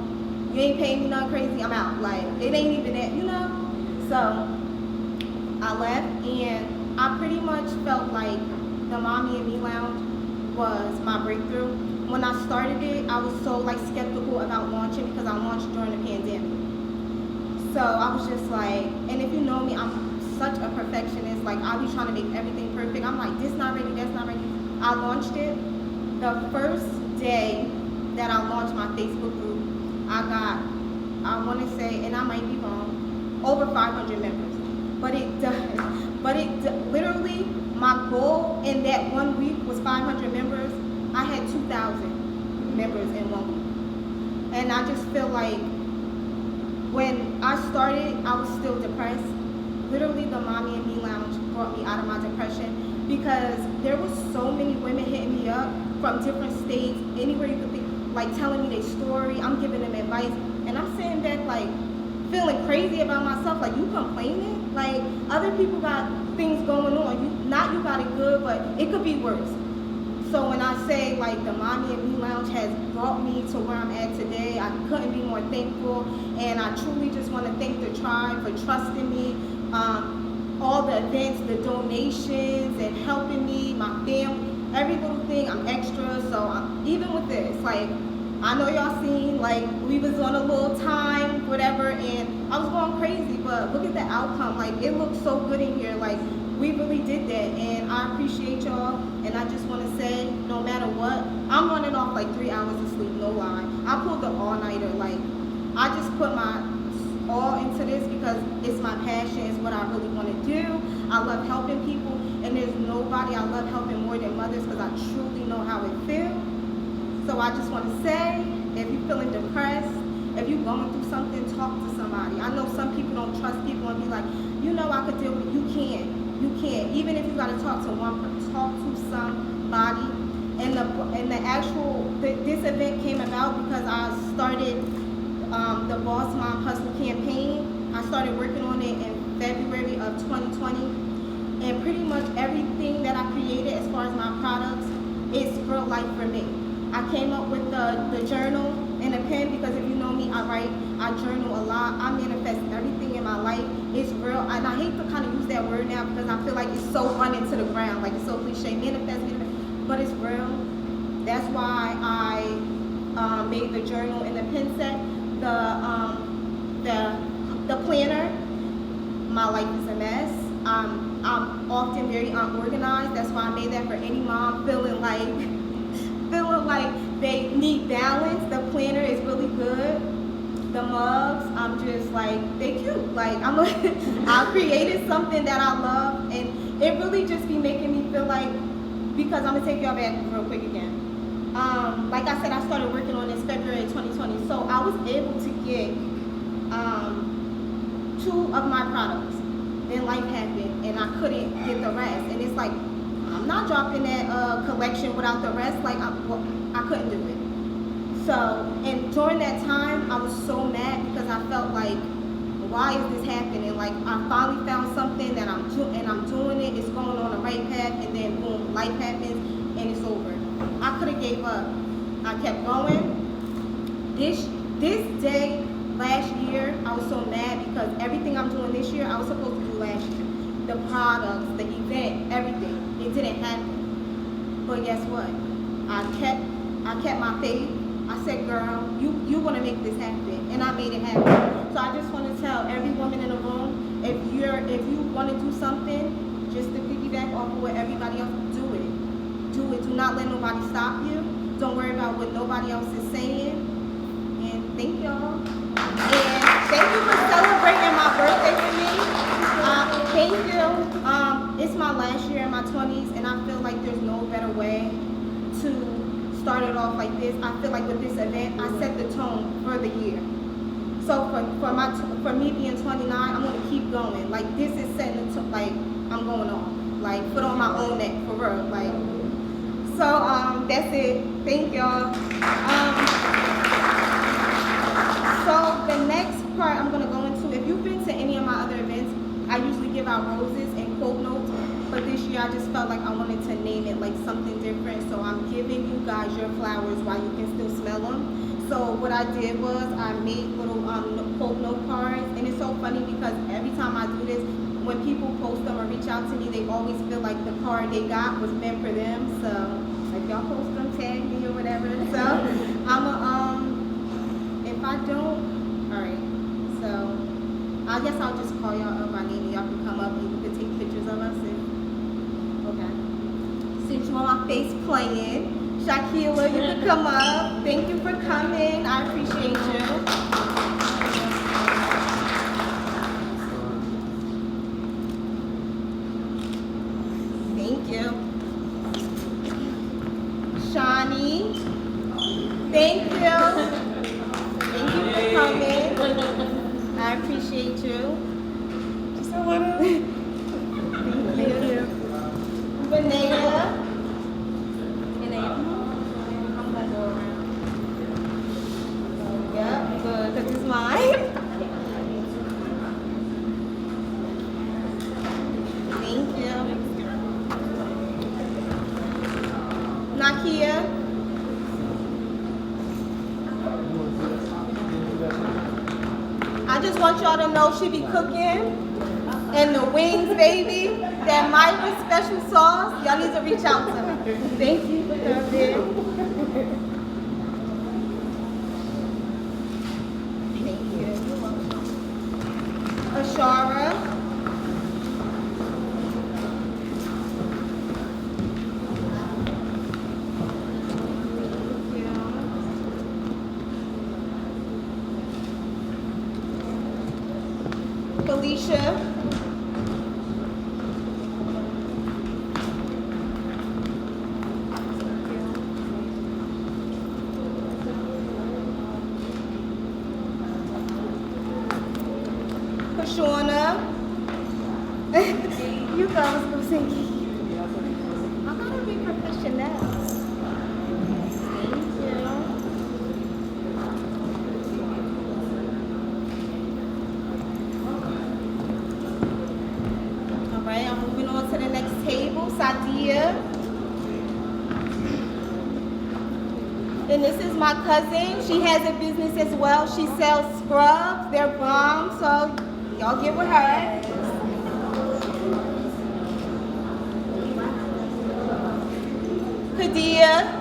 you ain't paying me nothing crazy, I'm out. Like, it ain't even that, you know? So I left, and I pretty much felt like the Mommy and Me Lounge was my breakthrough. When I started it, I was so like skeptical about launching because I launched during the pandemic. So I was just like, and if you know me, I'm such a perfectionist. Like, I'll be trying to make everything perfect. I'm like, this not ready, that's not ready. I launched it. The first day that I launched my Facebook group, I got, I want to say, and I might be wrong, over 500 members. But literally, my goal in that 1 week was 500 members. I had 2,000 members in 1 week. And I just feel like when I started, I was still depressed. Literally, the Mommy and Me Lounge brought me out of my depression because there was so many women hitting me up from different states, anywhere you could think, like telling me their story. I'm giving them advice, and I'm sitting back like feeling crazy about myself. Like, you complaining? Like, other people got things going on. You got it good, but it could be worse. So when I say like the Mommy and Me Lounge has brought me to where I'm at today, I couldn't be more thankful, and I truly just want to thank the tribe for trusting me. All the events, the donations, and helping me, my family, every little thing, I'm extra. So even with this, like, I know y'all seen, like, we was on a little time, whatever, and I was going crazy, but look at the outcome. Like, it looks so good in here. Like, we really did that, and I appreciate y'all, and I just want to say, no matter what, I'm running off like 3 hours of sleep, no lie. I pulled the all-nighter. Like, I just put my all into this because it's my passion, it's what I really want to do. I love helping people, and there's nobody I love helping more than mothers because I truly know how it feels. So I just want to say, if you're feeling depressed, if you're going through something, talk to somebody. I know some people don't trust people and be like, you know, I could deal with it. You can't. You can't. Even if you got to talk to one person, talk to somebody. And this event came about because I started the Boss Mom Hustle campaign. I started working on it in February of 2020. And pretty much everything that I created as far as my products is real life for me. I came up with the journal and a pen because if you know me, I write, I journal a lot. I manifest everything in my life. It's real, and I hate to kind of use that word now because I feel like it's so running to the ground, like it's so cliche, manifest, but it's real. That's why I made the journal and the pen set, the planner. My life is a mess. I'm often very unorganized. That's why I made that for any mom feeling like they need balance. The planner is really good. The mugs, I'm just like, they cute. Like I created something that I love, and it really just be making me feel like, because I'm gonna take y'all back real quick again. Like I said, I started working on this February 2020, so I was able to get 2 of my products. Then life happened, and I couldn't get the rest. And it's like, I'm not dropping that collection without the rest. Like, I couldn't do it. So, and during that time, I was so mad because I felt like, why is this happening? Like, I finally found something that I'm doing it. It's going on the right path, and then boom, life happens, and it's over. I could have gave up. I kept going. This day last year, I was so mad because everything I'm doing this year, I was supposed to do last year. The products, the event, everything. It didn't happen. But guess what? I kept my faith. I said, girl, you want to make this happen. And I made it happen. So I just want to tell every woman in the room, if you want to do something, just to piggyback off of what everybody else, do it. Do it. Do not let nobody stop you. Don't worry about what nobody else is saying. And thank y'all. And thank you for celebrating my birthday with me. Thank you. It's my last year in my 20s, and I feel like there's no better way to start it off like this. I feel like with this event, I set the tone for the year. So for me being 29, I'm gonna keep going. Like, this is setting the tone. Like, I'm going on. Like, put on my own neck for real. Like, so that's it. Thank y'all. So the next part I'm gonna go into. If you've been to any of my other events, I usually give out roses and quote notes, but this year I just felt like I wanted to name it like something different. So I'm giving you guys your flowers while you can still smell them. So what I did was I made little quote note cards, and it's so funny because every time I do this, when people post them or reach out to me, they always feel like the card they got was meant for them. So if y'all post them, tag me or whatever. So if I don't, all right. So I guess I'll just call y'all up by name and y'all can come up and you can take pictures of us. Okay. Since you want my face playing, Shaquila, you can come up. Thank you for coming. I appreciate you. Thank you. Shawnee, thank you. Thank you for coming. I appreciate you. Just a little. Thank you. Benea. I'm gonna go around. Yep, good, because it's mine. Thank you. Nakia. I just want y'all to know she be cooking. And the wings, baby, that Myra's special sauce, y'all need to reach out to her. Thank you for coming. Shara. Felicia. Shauna. You guys go singing. I'm gonna be professional. Thank you. All right, I'm moving on to the next table. Sadia. And this is my cousin. She has a business as well. She sells scrubs. They're bomb, so y'all get with her. Kadia.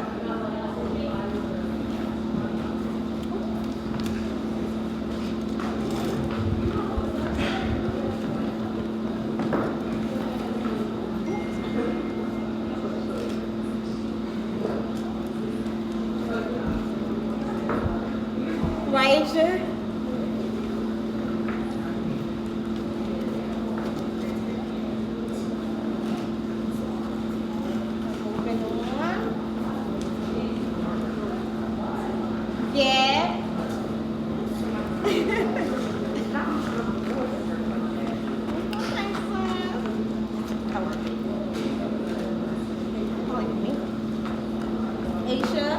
Raja. Yeah. Aisha.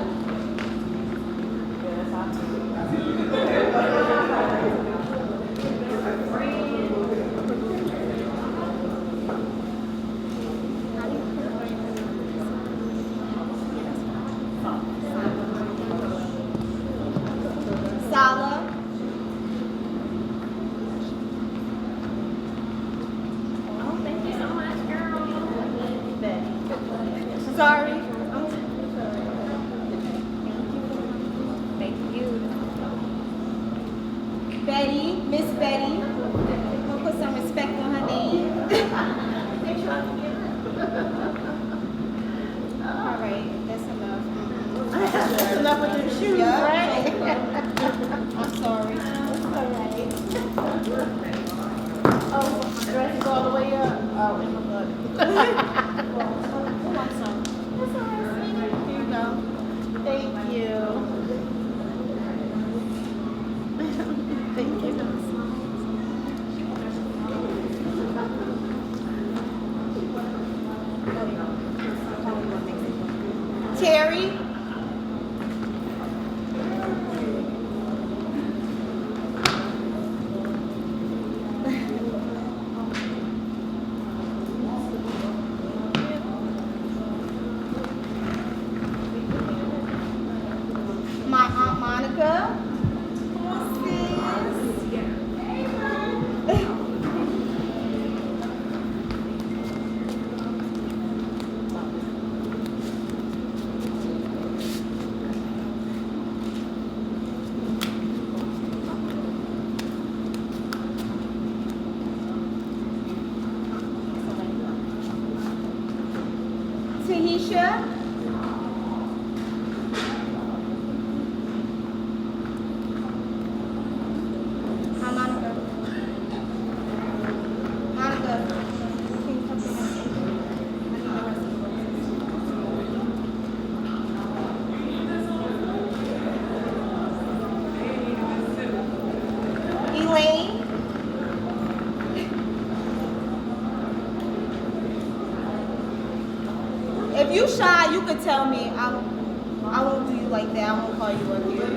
Sala. Oh, thank you so much, girl. Sorry. Thank you. Betty, Miss Betty. We'll put some respect on her name. All right, that's enough. That's enough with the shoes, right? I'm sorry. It's all right. Oh, dress is all the way up. Oh, in my butt. Oh, I'm sorry. That's all right, sweetie. Here you go. Thank you. Thank you. Terry. My Aunt Monica. Come on, sis. Tahisha. Hi, Monica. Monica. Can you come to my seat? I need the rest of the Elaine. If you shy, you could tell me. I won't do you like that. I won't call you up here.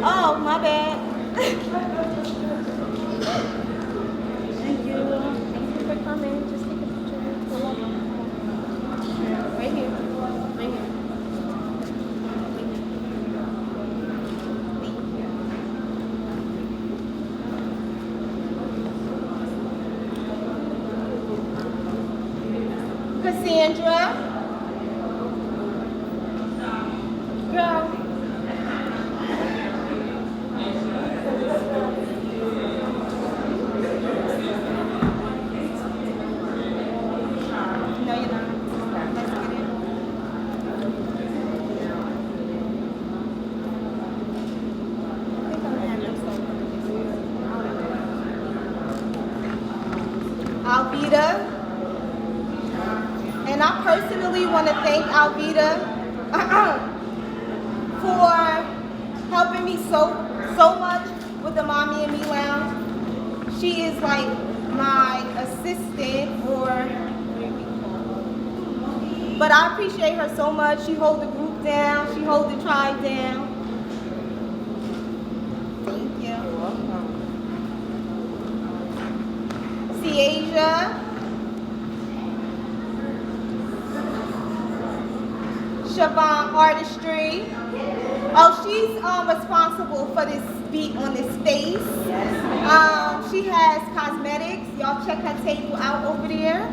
Oh, my bad. Thank you. Thank you for coming. Just take a picture. Right here. Right here. Cassandra. Girl. Alvita. And I personally want to thank Alvita for helping me so much with the Mommy and Me Lounge. She is like my assistant, but I appreciate her so much. She holds the group down. She holds the tribe down. Thank you. You're welcome. Ciasia. Siobhan Artistry. Oh, she's responsible for this beat on this space. She has cosmetics. Y'all check her table out over there.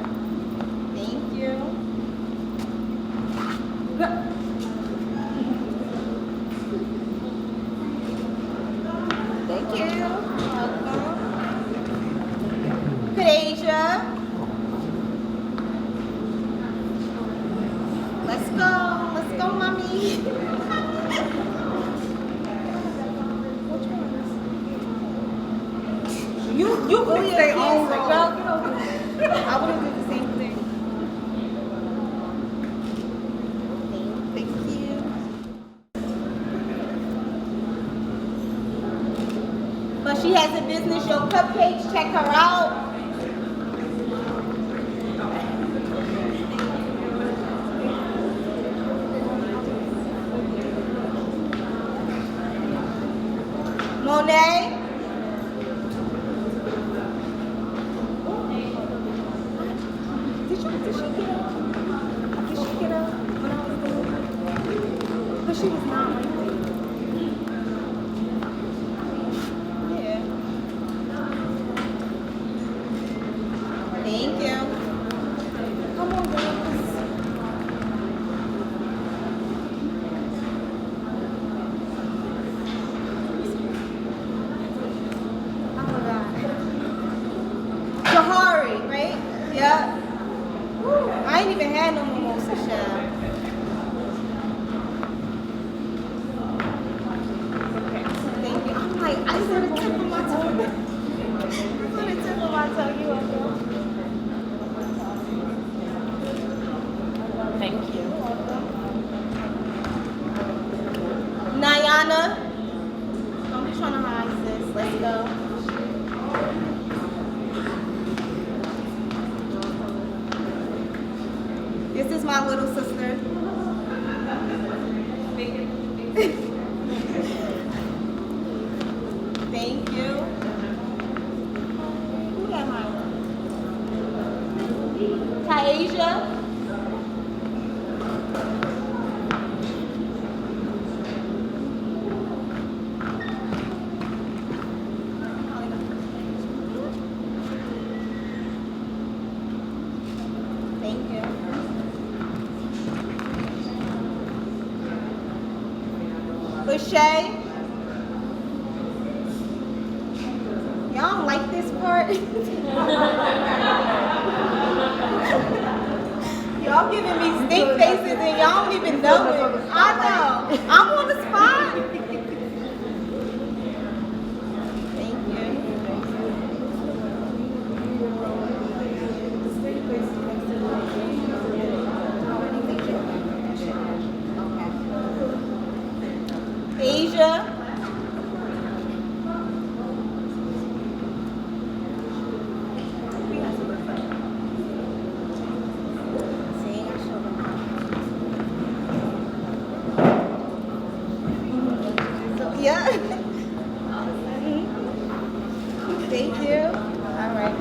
Thank you. Thank you. Welcome. Kadeja. Let's go. Let's go, mommy. You fix their own role. Girl, get over it. I would do the same thing. Thank you. But she has a business, Yo Cupcakes. Check her out. Monet. Did she get up? Did she get up when I was there? But she was not right there. Yeah. Thank you. Come on, girls. Jahari, right? Yeah. Woo. I ain't even had no mimosa shell. Thank you. I'm like, I saw the tip of my tongue. I saw the tip of my tongue. You want to go? Thank you. Nayana. Don't be trying to hide, sis. Let's go. This is my little sister. Thank you. Who got mine? Taisha. Thank you. Lachey. Y'all don't like this part? Y'all giving me stink faces and y'all don't even know it. I know. I'm on the spot. Thank you. Asia. Yeah. Thank you. All right.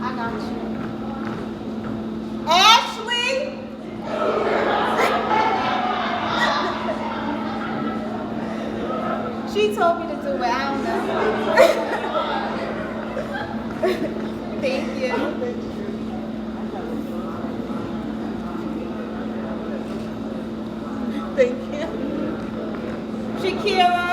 I got you. Ashley. She told me to do it. I don't know. Thank you. Thank you. Shakira.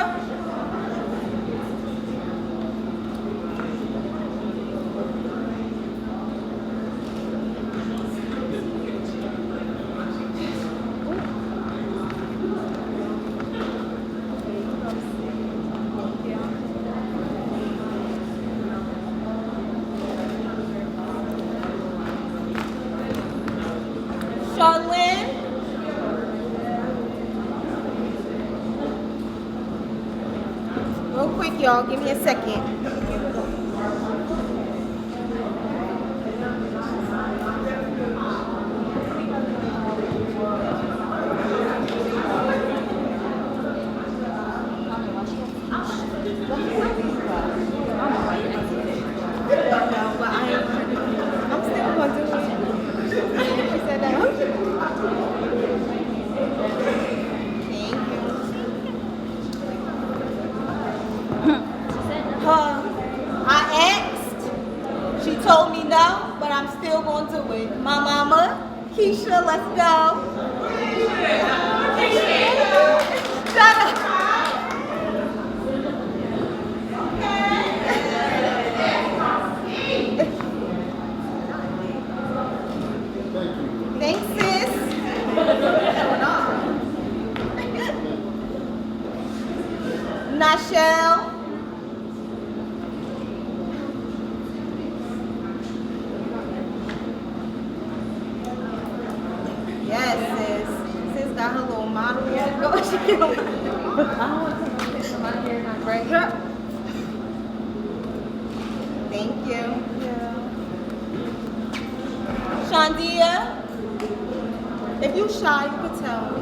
y'all. Give me a second. I'm still gonna do it. She said that. Thank you. I asked. She told me no, but I'm still gonna do it. My mama, Keisha, let's go. Shut up. Thanks, sis. Nashelle. Yes, sis. Sis got her little model. Go. She get on. Thank you. Shandia, if you shy, you could tell me.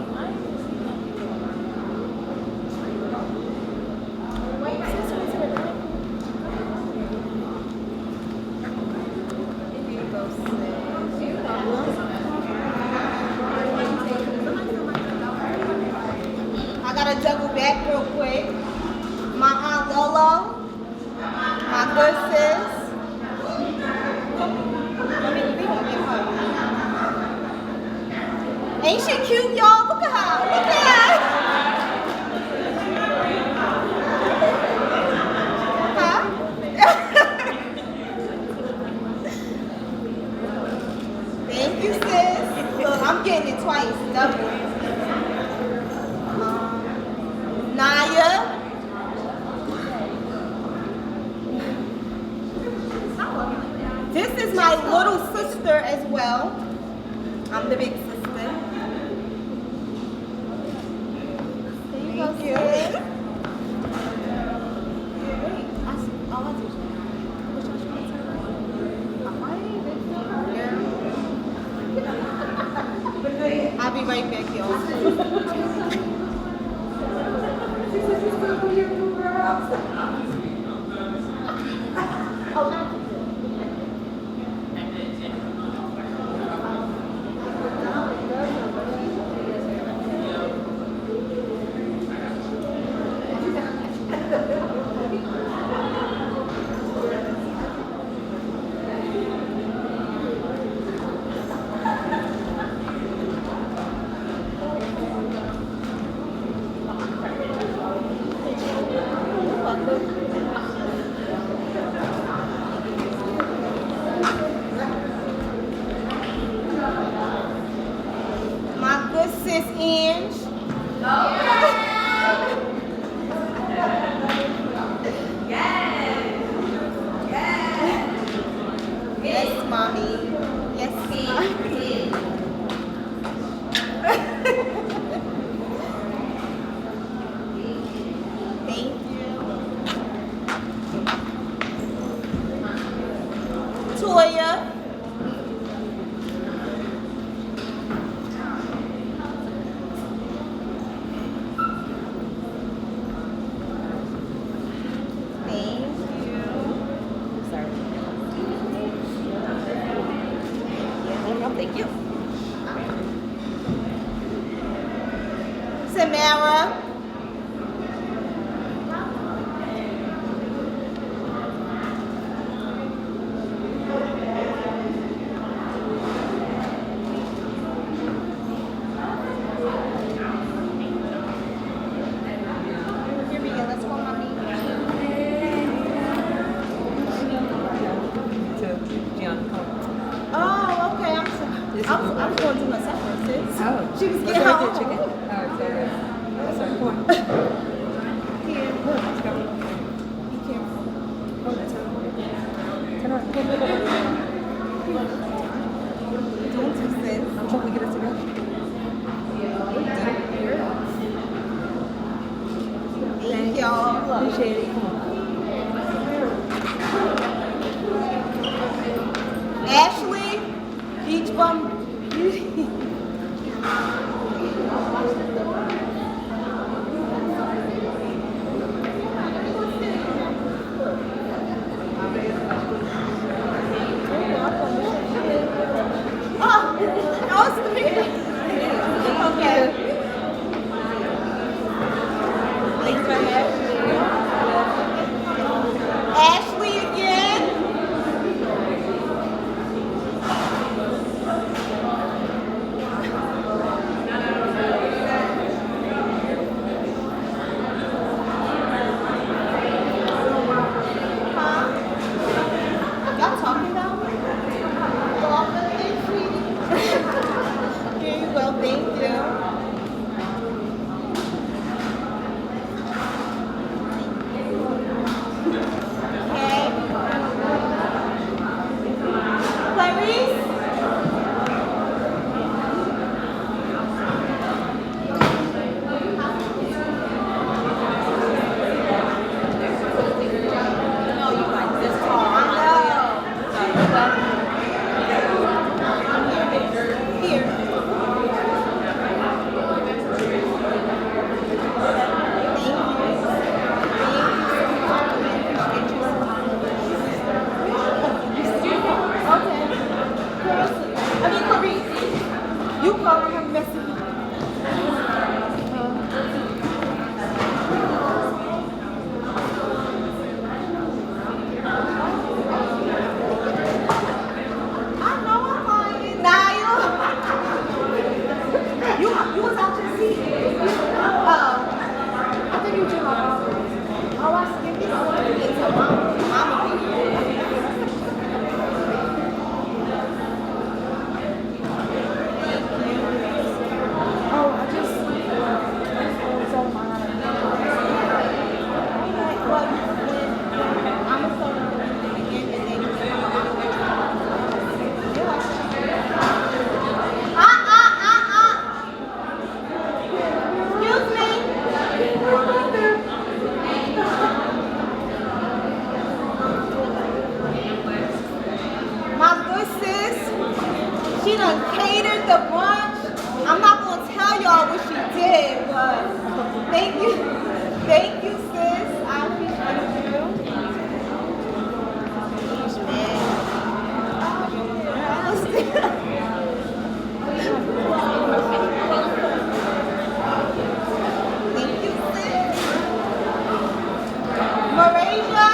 I gotta double back real quick. My Aunt Lolo, my good sis. Ain't she cute, y'all? Look at her. Look at her. Huh? Thank you, sis. Look, I'm getting it twice. Double. Naya. This is my little sister as well. I'm the big sister. Thank you. I'll be right back, y'all. My good sis Ange. Yes, mommy. Yes, mommy. Thank you. Toya. Thank you. Samara. Here we go. Let's go, mommy. Oh, okay. I'm sorry. I'm going to my separate, sis. Oh. She was getting her own. chicken. Oh, sorry. Sorry, come on. Here, look, let's go. Be careful. Oh, that's right. Turn around. Don't do sis. I'm trying to get it together. Thank y'all. Appreciate it. Come on. catered the brunch. I'm not gonna tell y'all what she did, but thank you, sis. I appreciate you. Thank you, sis. Malaysia.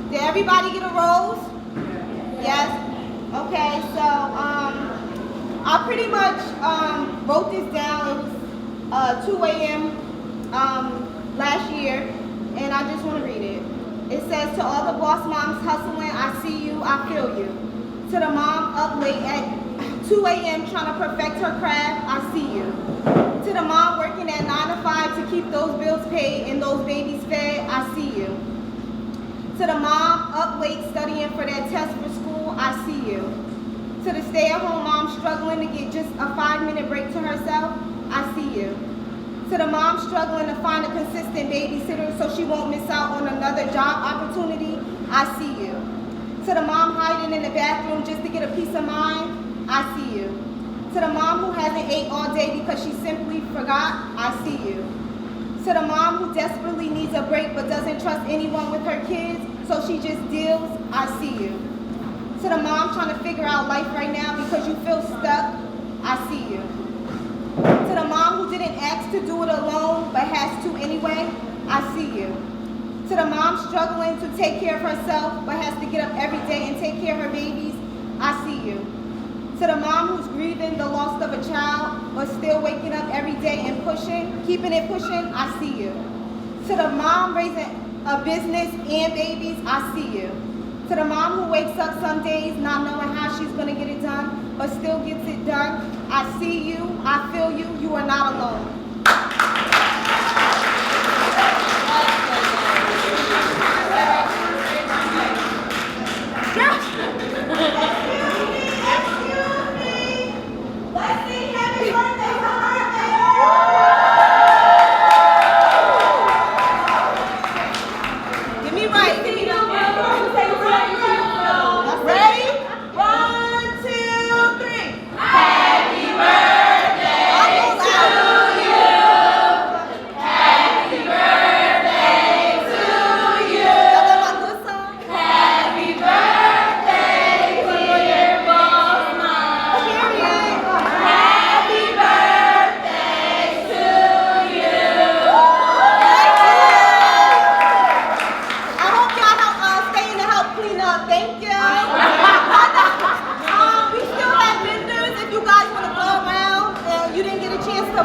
Did everybody get a rose? Yes? Okay, so I pretty much wrote this down. It was 2 a.m. Last year, and I just want to read it. It says, to all the boss moms hustling, I see you, I feel you. To the mom up late at 2 a.m. trying to perfect her craft, I see you. To the mom working at 9 to 5 to keep those bills paid and those babies fed, I see you. To the mom up late studying for their test for school, I see you. To the stay-at-home mom struggling to get just a 5-minute break to herself, I see you. To the mom struggling to find a consistent babysitter so she won't miss out on another job opportunity, I see you. To the mom hiding in the bathroom just to get a peace of mind, I see you. To the mom who hasn't ate all day because she simply forgot, I see you. To the mom who desperately needs a break but doesn't trust anyone with her kids, so she just deals, I see you. To the mom trying to figure out life right now because you feel stuck, I see you. To the mom who didn't ask to do it alone but has to anyway, I see you. To the mom struggling to take care of herself but has to get up every day and take care of her babies, I see you. To the mom who's grieving the loss of a child but still waking up every day and pushing, keeping it pushing, I see you. To the mom raising a business and babies, I see you. To the mom who wakes up some days not knowing how she's going to get it done but still gets it done, I see you, I feel you, you are not alone.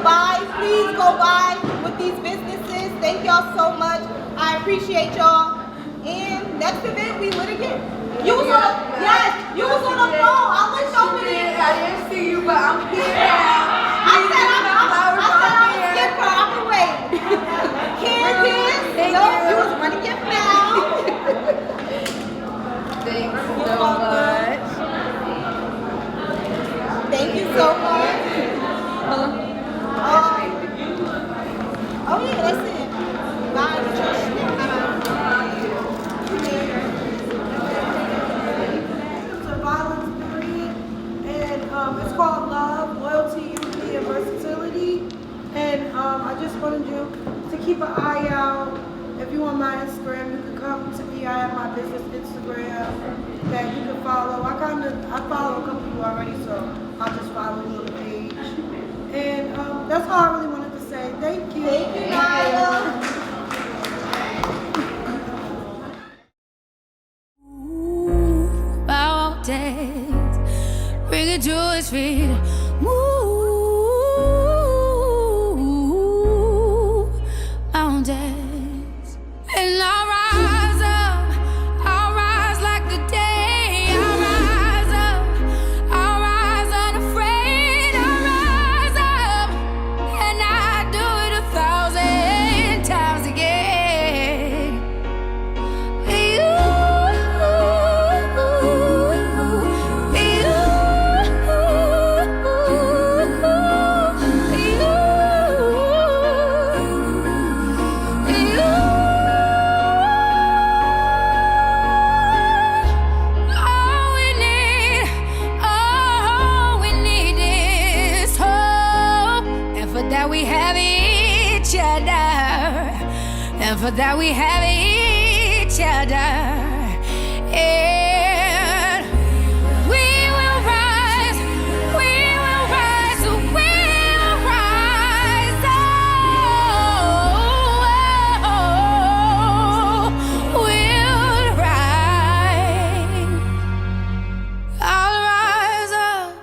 by, please go by with these businesses. Thank y'all so much. I appreciate y'all. And next event, we lit again. You was on the, yes, you was on the phone. I looked over there. I didn't see you, but I'm here now. I said I'm a skipper. I'm gonna wait. Candace, no, you was running your mouth. Thanks so much. Thank you so much. Oh yeah, that's it. Bye, Patricia. It's a violence period, and it's called Love, Loyalty, Unity, and Versatility. And I just wanted you to keep an eye out. If you want my Instagram, you can come to me. I have my business Instagram that you can follow. I follow a couple of you already, so I'll just follow you on the page. And that's all I really wanted to say. Thank you. Thank you, Nyla. Mountains, bring it to its feet. Move mountains, and I'll rise up. I'll rise like the day. I'll rise up. I'll rise unafraid. I'll rise up, and I do it 1,000 times again. We have each other, and for that we have each other, and we will rise, we will rise, we will rise, we'll rise. I'll rise up,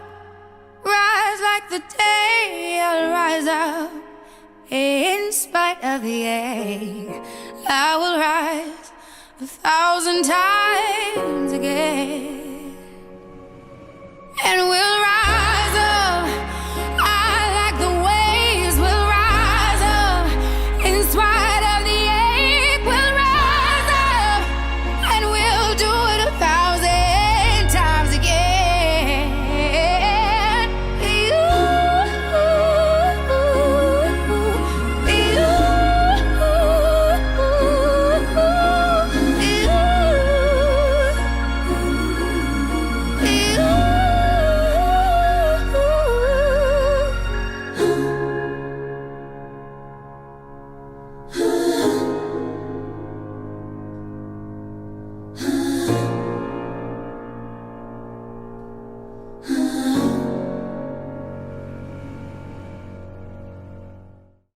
rise like the day. I'll rise up in spite of the ache. I will rise 1,000 times again, and we'll rise up. I like the waves. We'll rise up in spite of the ache. We'll rise up, and we'll do